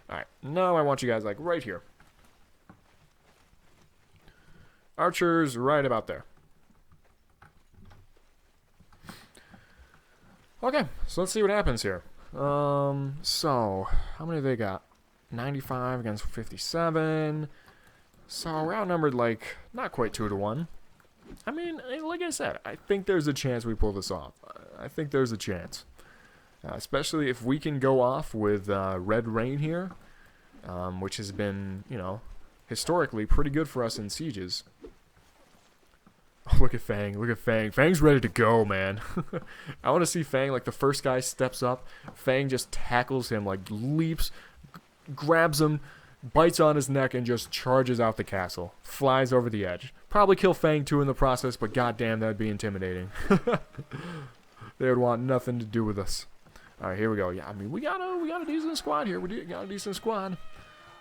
Alright. Now I want you guys, like, right here. Archers right about there. Okay. So let's see what happens here. So, how many they got? 95 against 57. So, we're outnumbered, like, not quite 2 to 1. I mean, like I said, I think there's a chance we pull this off. I think there's a chance. Especially if we can go off with Red Rain here, which has been, you know, historically pretty good for us in sieges. Oh, look at Fang. Look at Fang. Fang's ready to go, man. I want to see Fang, like, the first guy steps up. Fang just tackles him, like, leaps, grabs him, bites on his neck, and just charges out the castle. Flies over the edge. Probably kill Fang, too, in the process, but goddamn, that'd be intimidating. They would want nothing to do with us. Alright, here we go. Yeah, I mean, we got a decent squad here. We got a decent squad.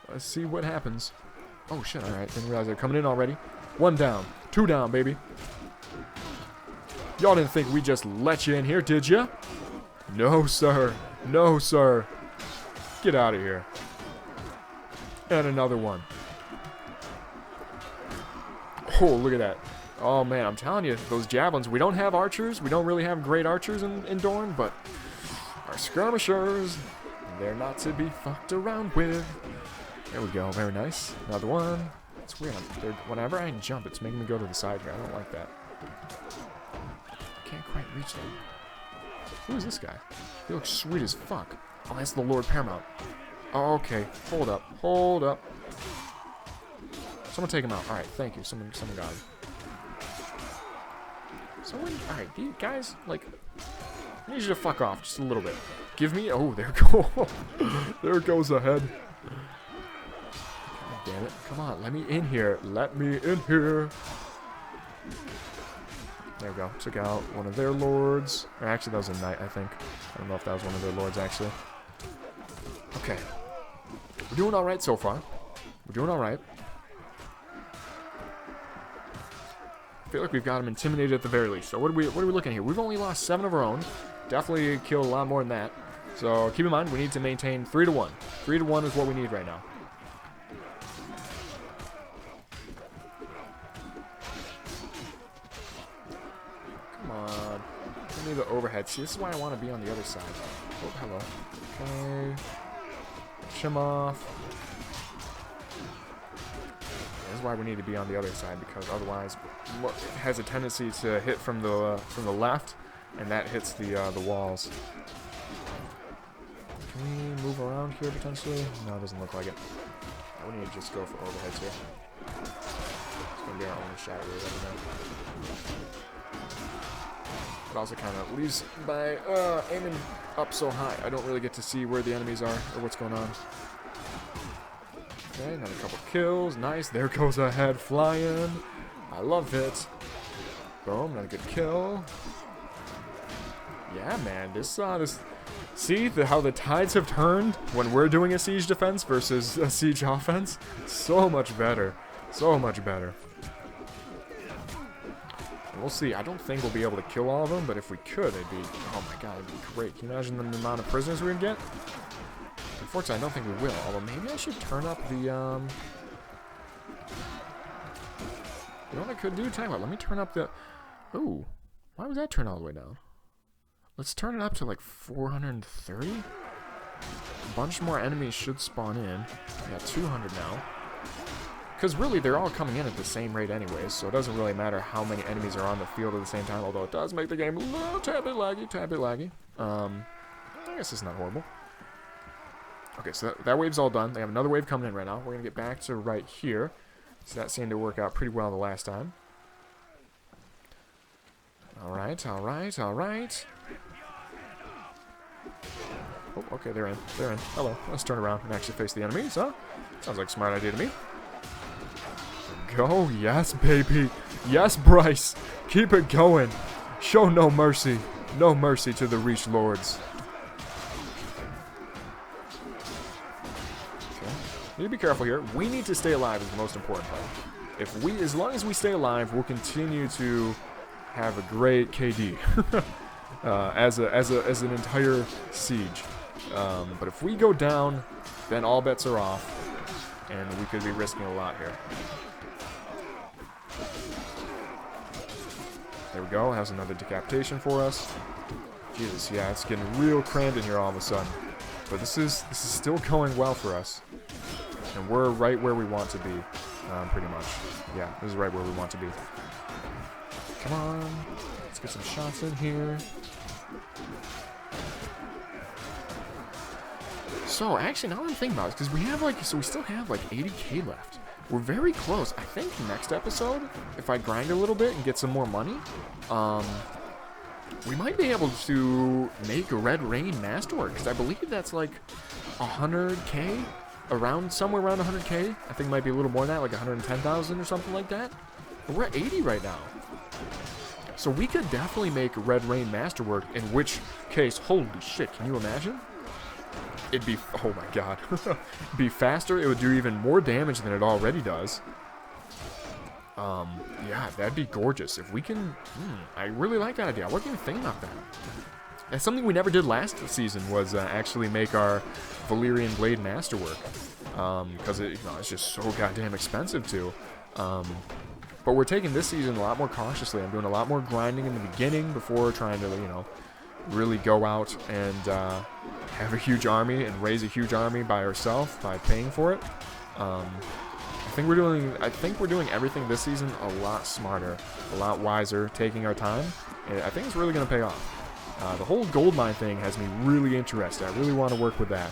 Let's see what happens. Oh, shit. Alright, didn't realize they're coming in already. 1 down. 2 down, baby. Y'all didn't think we just let you in here, did ya? No, sir. No, sir. Get out of here. And another one. Oh, look at that. Oh, man, I'm telling you, those javelins. We don't have archers. We don't really have great archers in Dorne, but our skirmishers, they're not to be fucked around with. There we go. Very nice. Another one. It's weird. Whenever I jump, it's making me go to the side here. I don't like that. I can't quite reach them. Who is this guy? He looks sweet as fuck. Oh, that's the Lord Paramount. Oh, okay. Hold up. Hold up. Someone take him out. Alright, thank you. Someone got him. Alright, you guys, like, I need you to fuck off just a little bit. Give me... Oh, there go. There goes a head. God damn it. Come on, let me in here. Let me in here. There we go. Took out one of their lords. Or actually, that was a knight, I think. I don't know if that was one of their lords, actually. Okay. We're doing alright so far. We're doing alright. I feel like we've got them intimidated at the very least. So what are we looking at here? We've only lost 7 of our own. Definitely killed a lot more than that. So keep in mind, we need to maintain 3 to 1. 3 to 1 is what we need right now. Come on. Give me the overhead. See, this is why I want to be on the other side. Oh, hello. Okay. Shim off. This is why we need to be on the other side, because otherwise it has a tendency to hit from the left, and that hits the walls. Can we move around here potentially? No, it doesn't look like it. We need to just go for overheads here. It's gonna be our only shot at it. It also kind of leaves by aiming up so high. I don't really get to see where the enemies are or what's going on. Okay, another couple kills. Nice. There goes a head flying. I love it. Boom, another good kill. Yeah, man. This see how the tides have turned when we're doing a siege defense versus a siege offense? So much better. So much better. And we'll see. I don't think we'll be able to kill all of them, but if we could, it'd be... Oh my god, it'd be great. Can you imagine the amount of prisoners we'd get? Unfortunately, I don't think we will. Although maybe I should turn up the, You know what I could do? Tell you what, let me turn up the... Ooh. Why would that turn all the way down? Let's turn it up to like 430. A bunch more enemies should spawn in. We got 200 now. because really they're all coming in at the same rate anyways, so it doesn't really matter how many enemies are on the field at the same time, although it does make the game a little tad bit laggy. I guess it's not horrible. Okay, so that wave's all done. They have another wave coming in right now. We're going to get back to right here. So that seemed to work out pretty well the last time. Alright. Oh, okay, they're in. Hello. Let's turn around and actually face the enemies, huh? Sounds like a smart idea to me. Go. Yes, baby. Yes, Bryce. Keep it going. Show no mercy. No mercy to the Reach Lords. Okay. Need to be careful here. We need to stay alive is the most important part. As long as we stay alive, we'll continue to have a great KD as an entire siege. But if we go down, then all bets are off, and we could be risking a lot here. There we go. Has another decapitation for us. Jesus, yeah, it's getting real crammed in here all of a sudden. But this is still going well for us, and we're right where we want to be, pretty much. Yeah, this is right where we want to be. Come on, let's get some shots in here. So, actually, now that I'm thinking about it, because we have, we still have, 80k left. We're very close. I think next episode, if I grind a little bit and get some more money, we might be able to make a Red Rain Masterwork, because I believe that's, 100k? Somewhere around 100k? I think it might be a little more than that, 110,000 or something like that. But we're at 80 right now. So we could definitely make Red Rain Masterwork, in which case, holy shit, can you imagine? It'd be, oh my god, it'd be faster, it would do even more damage than it already does. Yeah, that'd be gorgeous. If we can, I really like that idea. I wasn't even thinking about that. That's something we never did last season, was actually make our Valyrian Blade Masterwork. Because it's just so goddamn expensive to. But we're taking this season a lot more cautiously. I'm doing a lot more grinding in the beginning before trying to, really go out and have a huge army and raise a huge army by ourselves by paying for it. I think we're doing everything this season a lot smarter, a lot wiser, taking our time, and I think it's really going to pay off. The whole gold mine thing has me really interested. I really want to work with that.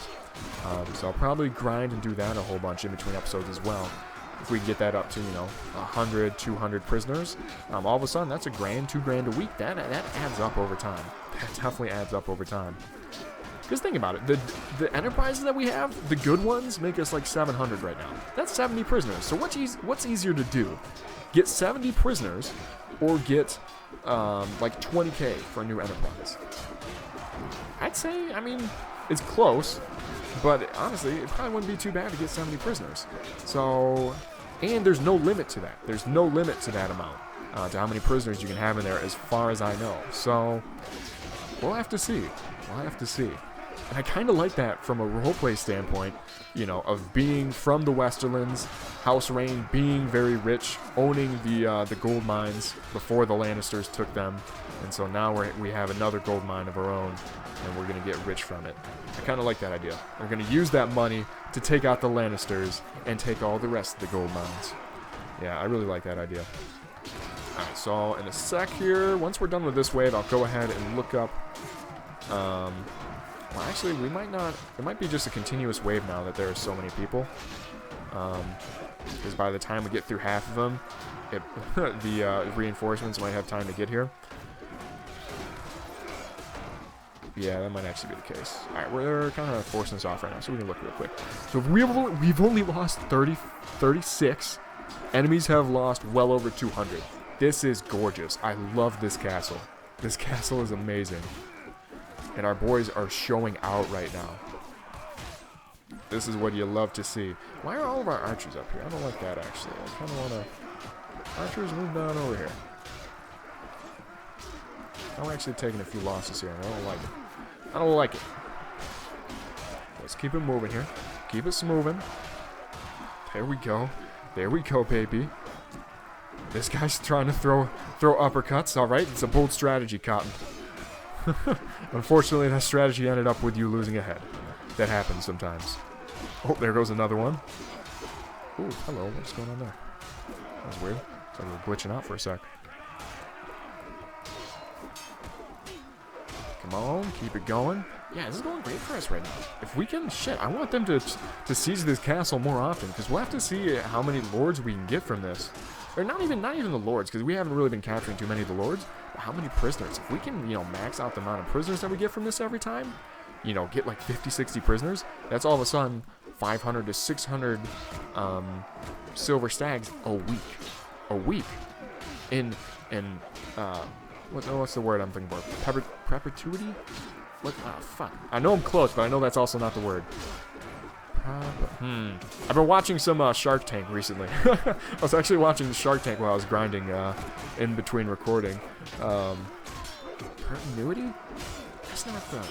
So I'll probably grind and do that a whole bunch in between episodes as well. If we get that up to, 100, 200 prisoners, all of a sudden that's $1,000, $2,000 a week. That adds up over time. That definitely adds up over time. Because think about it, the enterprises that we have, the good ones, make us 700 right now. That's 70 prisoners. So what's easier to do? Get 70 prisoners, or get 20k for a new enterprise? I'd say, it's close, but honestly, it probably wouldn't be too bad to get 70 prisoners. So, and there's no limit to that. There's no limit to that amount, to how many prisoners you can have in there, as far as I know. So, we'll have to see. And I kind of like that from a roleplay standpoint, of being from the Westerlands, House Rain being very rich, owning the gold mines before the Lannisters took them, and so now we have another gold mine of our own, and we're going to get rich from it. I kind of like that idea. We're going to use that money to take out the Lannisters and take all the rest of the gold mines. Yeah, I really like that idea. Alright, so in a sec here, once we're done with this wave, I'll go ahead and look up... well, actually, we might not... It might be just a continuous wave now that there are so many people. Because by the time we get through half of them, the reinforcements might have time to get here. Yeah, that might actually be the case. Alright, we're kind of forcing this off right now, so we can look real quick. So we've only lost 36. Enemies have lost well over 200. This is gorgeous. I love this castle. This castle is amazing. And our boys are showing out right now. This is what you love to see. Why are all of our archers up here? I don't like that, actually. I kind of want to... Archers, move down over here. I'm actually taking a few losses here, and I don't like it. I don't like it. Let's keep it moving here. Keep it moving. There we go. There we go, baby. This guy's trying to throw uppercuts. All right, it's a bold strategy, Cotton. Unfortunately, that strategy ended up with you losing a head. That happens sometimes. Oh, there goes another one. Ooh, hello. What's going on there? That was weird. It's like we were glitching out for a sec. Come on, keep it going. Yeah, this is going great for us right now. If we can, shit, I want them to siege this castle more often, because we'll have to see how many lords we can get from this. Or not even the lords, because we haven't really been capturing too many of the lords, but how many prisoners? If we can, you know, max out the amount of prisoners that we get from this every time, you know, get like 50, 60 prisoners, that's all of a sudden 500 to 600 silver stags a week. A week. What's the word I'm thinking for? Perpetuity? What? Oh, fuck. I know I'm close, but I know that's also not the word. I've been watching some Shark Tank recently. I was actually watching Shark Tank while I was grinding in between recording. Perpetuity? That's not the...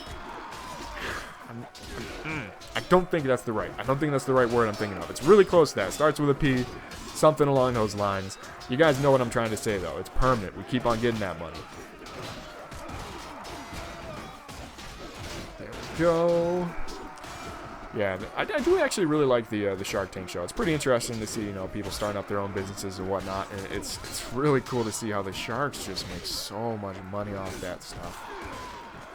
I don't think that's the right. I don't think that's the right word I'm thinking of. It's really close to that. It starts with a P. Something along those lines. You guys know what I'm trying to say, though. It's permanent. We keep on getting that money. There we go. Yeah, I do actually really like the Shark Tank show. It's pretty interesting to see, you know, people starting up their own businesses and whatnot. And it's really cool to see how the sharks just make so much money off that stuff.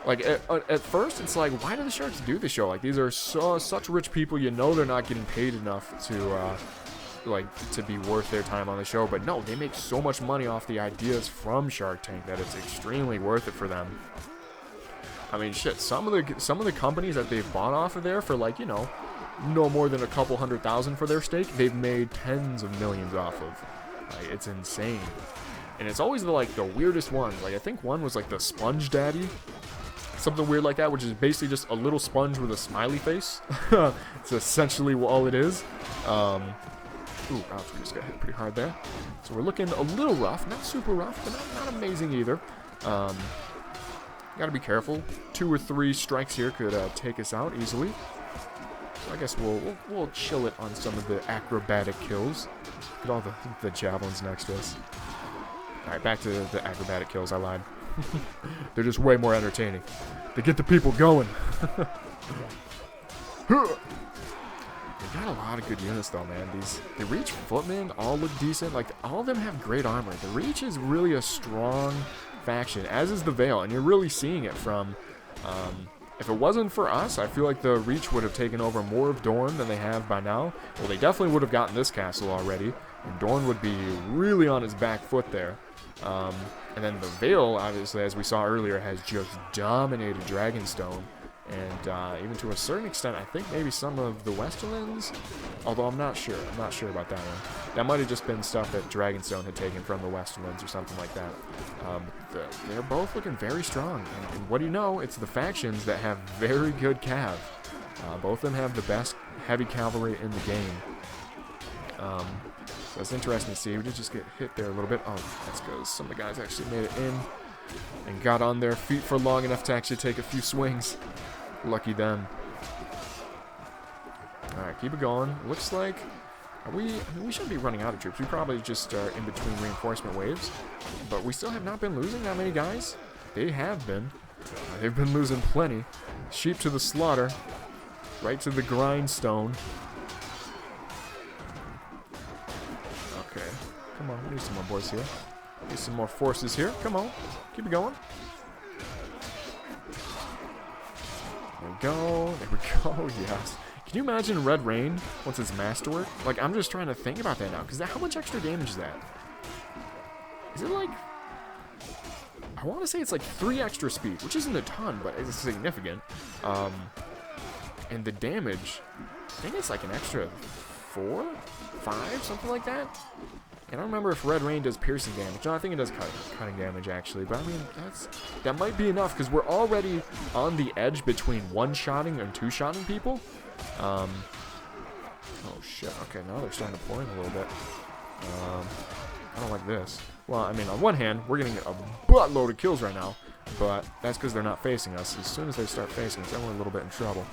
Like, at first, it's like, why do the sharks do the show? Like, these are such rich people, you know they're not getting paid enough to be worth their time on the show. But no, they make so much money off the ideas from Shark Tank that it's extremely worth it for them. I mean, shit, some of the companies that they've bought off of there for, like, you know, no more than a couple $100,000 for their stake, they've made tens of millions off of. Like, it's insane. And it's always the weirdest ones. Like, I think one was like the Sponge Daddy. Something weird like that, which is basically just a little sponge with a smiley face. It's essentially all it is. Ooh, ouch, we just got hit pretty hard there. So we're looking a little rough. Not super rough, but not amazing either. Gotta be careful. 2 or 3 strikes here could take us out easily. So I guess we'll chill it on some of the acrobatic kills. Look at all the javelins next to us. Alright, back to the acrobatic kills. I lied. They're just way more entertaining. They get the people going. They got a lot of good units though, man. The Reach Footmen all look decent. Like, all of them have great armor. The Reach is really a strong faction, as is the Veil, and you're really seeing it from... if it wasn't for us, I feel like the Reach would have taken over more of Dorne than they have by now. Well, they definitely would have gotten this castle already, and Dorne would be really on his back foot there. And then the Veil, obviously, as we saw earlier, has just dominated Dragonstone. And even to a certain extent, I think maybe some of the Westerlands. Although I'm not sure. I'm not sure about that one. That might have just been stuff that Dragonstone had taken from the Westerlands or something like that. They're both looking very strong. And what do you know? It's the factions that have very good cav. Both of them have the best heavy cavalry in the game. So it's interesting to see. We did just get hit there a little bit. Oh, that's because some of the guys actually made it in and got on their feet for long enough to actually take a few swings. Lucky them. Alright, keep it going. Looks like... we shouldn't be running out of troops. We probably just are in between reinforcement waves. But we still have not been losing that many guys. They have been. They've been losing plenty. Sheep to the slaughter. Right to the grindstone. Okay. Come on, we need some more boys here. Need some more forces here. Come on. Keep it going. There we go. There we go. Yes. Can you imagine Red Rain once it's masterwork? Like, I'm just trying to think about that now. Because how much extra damage is that? Is it like... I want to say it's like 3 extra speed, which isn't a ton, but it's significant. And the damage, I think it's like an extra 4? 5? Something like that? I don't remember if Red Rain does piercing damage. No, I think it does cutting damage, actually. But, I mean, that might be enough, because we're already on the edge between 1-shotting and 2-shotting people. Oh, shit. Okay, now they're starting to pour in a little bit. I don't like this. Well, I mean, on one hand, we're getting a buttload of kills right now, but that's because they're not facing us. As soon as they start facing us, then we're a little bit in trouble.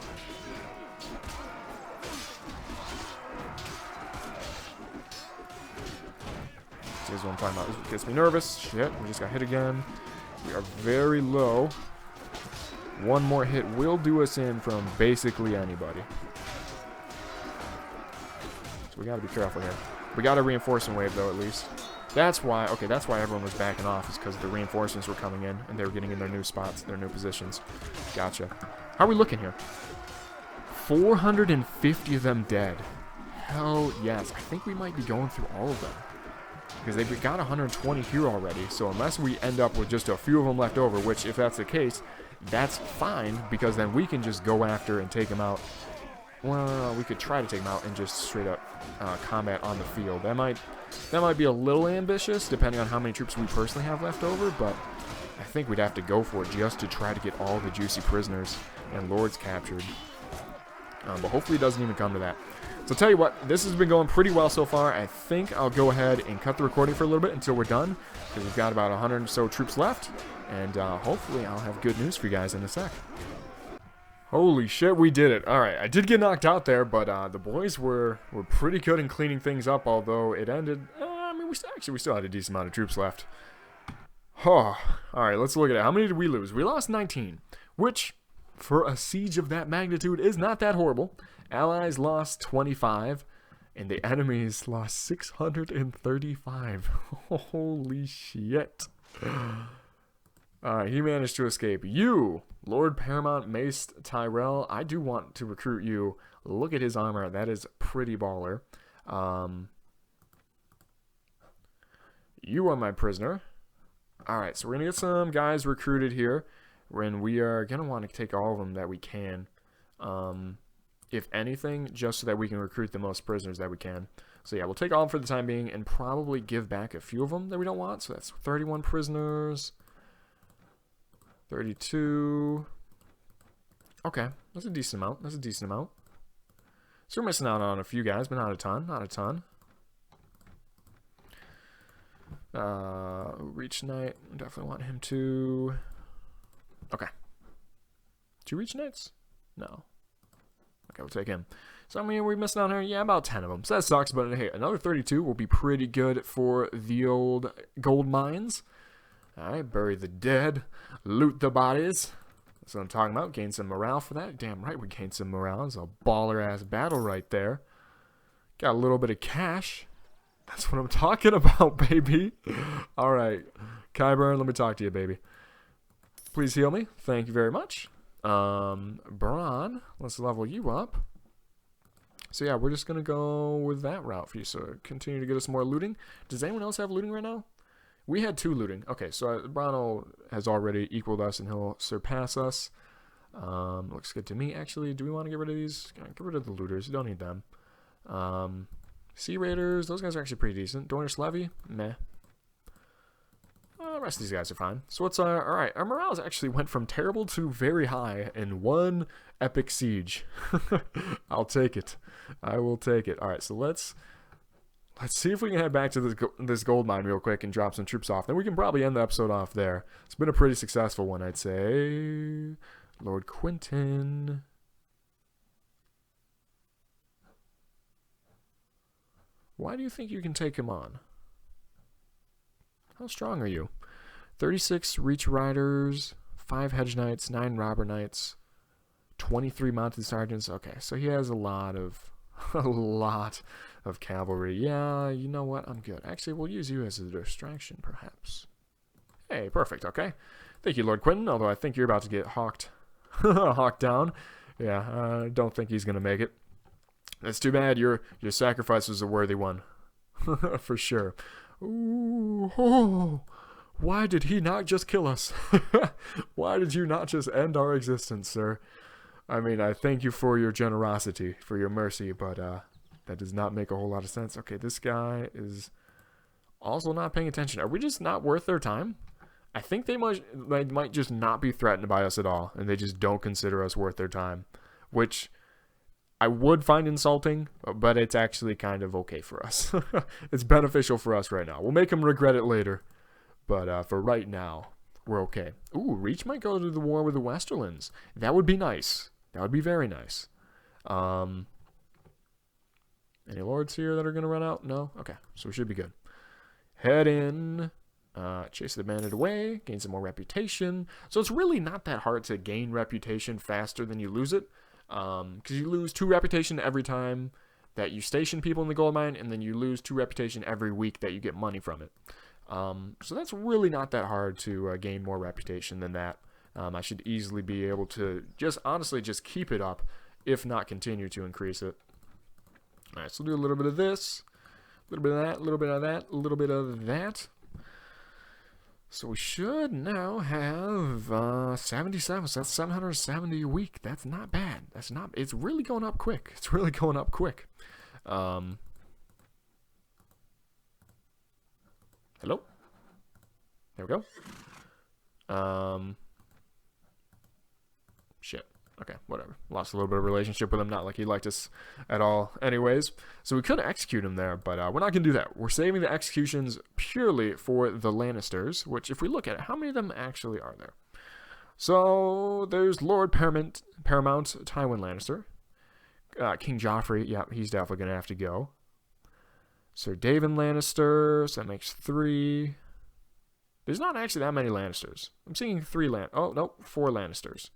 This is what I'm talking about. This gets me nervous. Shit, we just got hit again. We are very low. One more hit will do us in from basically anybody. So we got to be careful here. We got a reinforcement wave, though, at least. That's why, okay, that's why everyone was backing off, is because the reinforcements were coming in, and they were getting in their new spots, their new positions. Gotcha. How are we looking here? 450 of them dead. Hell yes. I think we might be going through all of them. Because they've got 120 here already, so unless we end up with just a few of them left over, which, if that's the case, that's fine, because then we can just go after and take them out. Well, we could try to take them out and just straight up combat on the field. That might be a little ambitious, depending on how many troops we personally have left over, but I think we'd have to go for it just to try to get all the juicy prisoners and lords captured. But hopefully it doesn't even come to that. So I'll tell you what, this has been going pretty well so far. I think I'll go ahead and cut the recording for a little bit until we're done, because we've got about 100 or so troops left, and hopefully I'll have good news for you guys in a sec. Holy shit, we did it. Alright, I did get knocked out there, but the boys were pretty good in cleaning things up, although it ended... I mean, we still had a decent amount of troops left. Oh, alright, let's look at it. How many did we lose? We lost 19, which, for a siege of that magnitude, is not that horrible. Allies lost 25, and the enemies lost 635. Holy shit. Alright, he managed to escape. You, Lord Paramount Maced Tyrell, I do want to recruit you. Look at his armor. That is pretty baller. You are my prisoner. Alright, so we're going to get some guys recruited here. And we are going to want to take all of them that we can. If anything, just so that we can recruit the most prisoners that we can. So yeah, we'll take all of them for the time being and probably give back a few of them that we don't want. So that's 31 prisoners. 32. Okay, that's a decent amount. That's a decent amount. So we're missing out on a few guys, but not a ton. Not a ton. Reach Knight. Definitely want him to... Okay. 2 Reach Knights? No. Okay, we'll take him. So, I mean, we're missing out here? Yeah, about 10 of them. So that sucks, but hey, another 32 will be pretty good for the old gold mines. Alright, bury the dead. Loot the bodies. That's what I'm talking about. Gain some morale for that. Damn right we gained some morale. It's a baller-ass battle right there. Got a little bit of cash. That's what I'm talking about, baby. Alright. Kyburn, let me talk to you, baby. Please heal me. Thank you very much. Braun, let's level you up. So yeah, we're just gonna go with that route for you. So continue to get us more looting. Does anyone else have looting right now? We had 2 looting. Okay, so Braun has already equaled us and he'll surpass us. Looks good to me. Actually, do we want to get rid of these? Get rid of the looters. You don't need them. Sea Raiders, those guys are actually pretty decent. Dornish Levy, meh. The rest of these guys are fine. So what's our... Alright, our morale actually went from terrible to very high in one epic siege. I'll take it. I will take it. Alright, so let's see if we can head back to this gold mine real quick and drop some troops off. Then we can probably end the episode off there. It's been a pretty successful one, I'd say. Lord Quentin. Why do you think you can take him on? How strong are you? 36 Reach Riders, 5 Hedge Knights, 9 Robber Knights, 23 Mounted Sergeants. Okay, so he has a lot of cavalry. Yeah, you know what? I'm good. Actually, we'll use you as a distraction, perhaps. Hey, perfect. Okay. Thank you, Lord Quentin, although I think you're about to get hawked down. Yeah, I don't think he's going to make it. That's too bad. Your sacrifice was a worthy one. For sure. Ooh, oh, why did he not just kill us? Why did you not just end our existence, sir? I mean, I thank you for your generosity, for your mercy, but that does not make a whole lot of sense. Okay, this guy is also not paying attention. Are we just not worth their time? I think they might just not be threatened by us at all, and they just don't consider us worth their time, which I would find insulting, but it's actually kind of okay for us. It's beneficial for us right now. We'll make them regret it later, but for right now, we're okay. Ooh, Reach might go to the war with the Westerlands. That would be nice. That would be very nice. Any lords here that are going to run out? No? Okay, so we should be good. Head in. Chase the bandit away. Gain some more reputation. So it's really not that hard to gain reputation faster than you lose it. Because you lose 2 reputation every time that you station people in the gold mine, and then you lose 2 reputation every week that you get money from it. So that's really not that hard to gain more reputation than that. I should easily be able to honestly just keep it up, if not continue to increase it. Alright, so we'll do a little bit of this, a little bit of that, a little bit of that, a little bit of that. So we should now have 77, so that's 770 a week. That's not bad. It's really going up quick. It's really going up quick. Hello? There we go. Shit. Okay, whatever. Lost a little bit of relationship with him. Not like he liked us at all. Anyways, so we could execute him there, but we're not going to do that. We're saving the executions purely for the Lannisters, which if we look at it, how many of them actually are there? So there's Lord Paramount Tywin Lannister. King Joffrey, yeah, he's definitely going to have to go. Sir David Lannister, so that makes 3. There's not actually that many Lannisters. I'm seeing 4 Lannisters.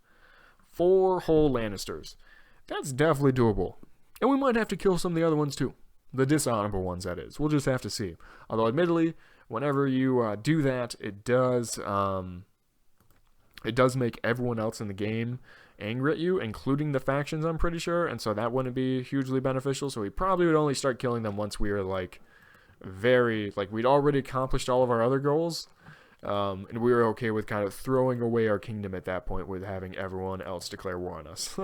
4 whole Lannisters. That's definitely doable. And we might have to kill some of the other ones too. The dishonorable ones, that is. We'll just have to see. Although, admittedly, whenever you do that, it does make everyone else in the game angry at you, including the factions, I'm pretty sure. And so that wouldn't be hugely beneficial. So we probably would only start killing them once we were, like, we'd already accomplished all of our other goals. And we were okay with kind of throwing away our kingdom at that point with having everyone else declare war on us.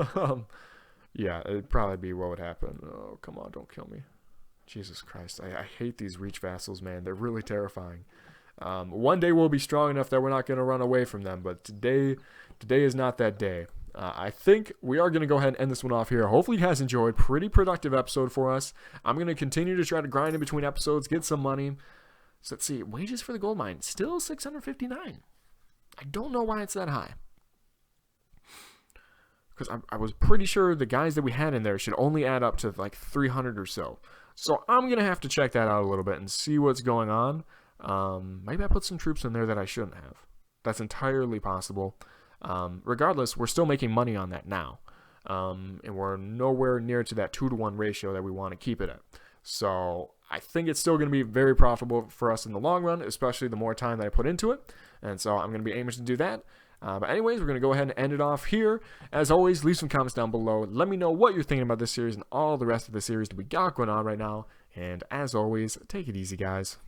Yeah, it'd probably be what would happen. Oh, come on, don't kill me. Jesus Christ, I hate these reach vassals, man. They're really terrifying. One day we'll be strong enough that we're not going to run away from them, but today is not that day. I think we are going to go ahead and end this one off here. Hopefully you guys enjoyed. Pretty productive episode for us. I'm going to continue to try to grind in between episodes, get some money. So let's see, wages for the gold mine, still 659. I don't know why it's that high. Because I was pretty sure the guys that we had in there should only add up to like 300 or so. So I'm going to have to check that out a little bit and see what's going on. Maybe I put some troops in there that I shouldn't have. That's entirely possible. Regardless, we're still making money on that now. And we're nowhere near to that 2-to-1 ratio that we want to keep it at. So I think it's still going to be very profitable for us in the long run, especially the more time that I put into it. And so I'm going to be aiming to do that. But anyways, we're going to go ahead and end it off here. As always, leave some comments down below. Let me know what you're thinking about this series and all the rest of the series that we got going on right now. And as always, take it easy, guys.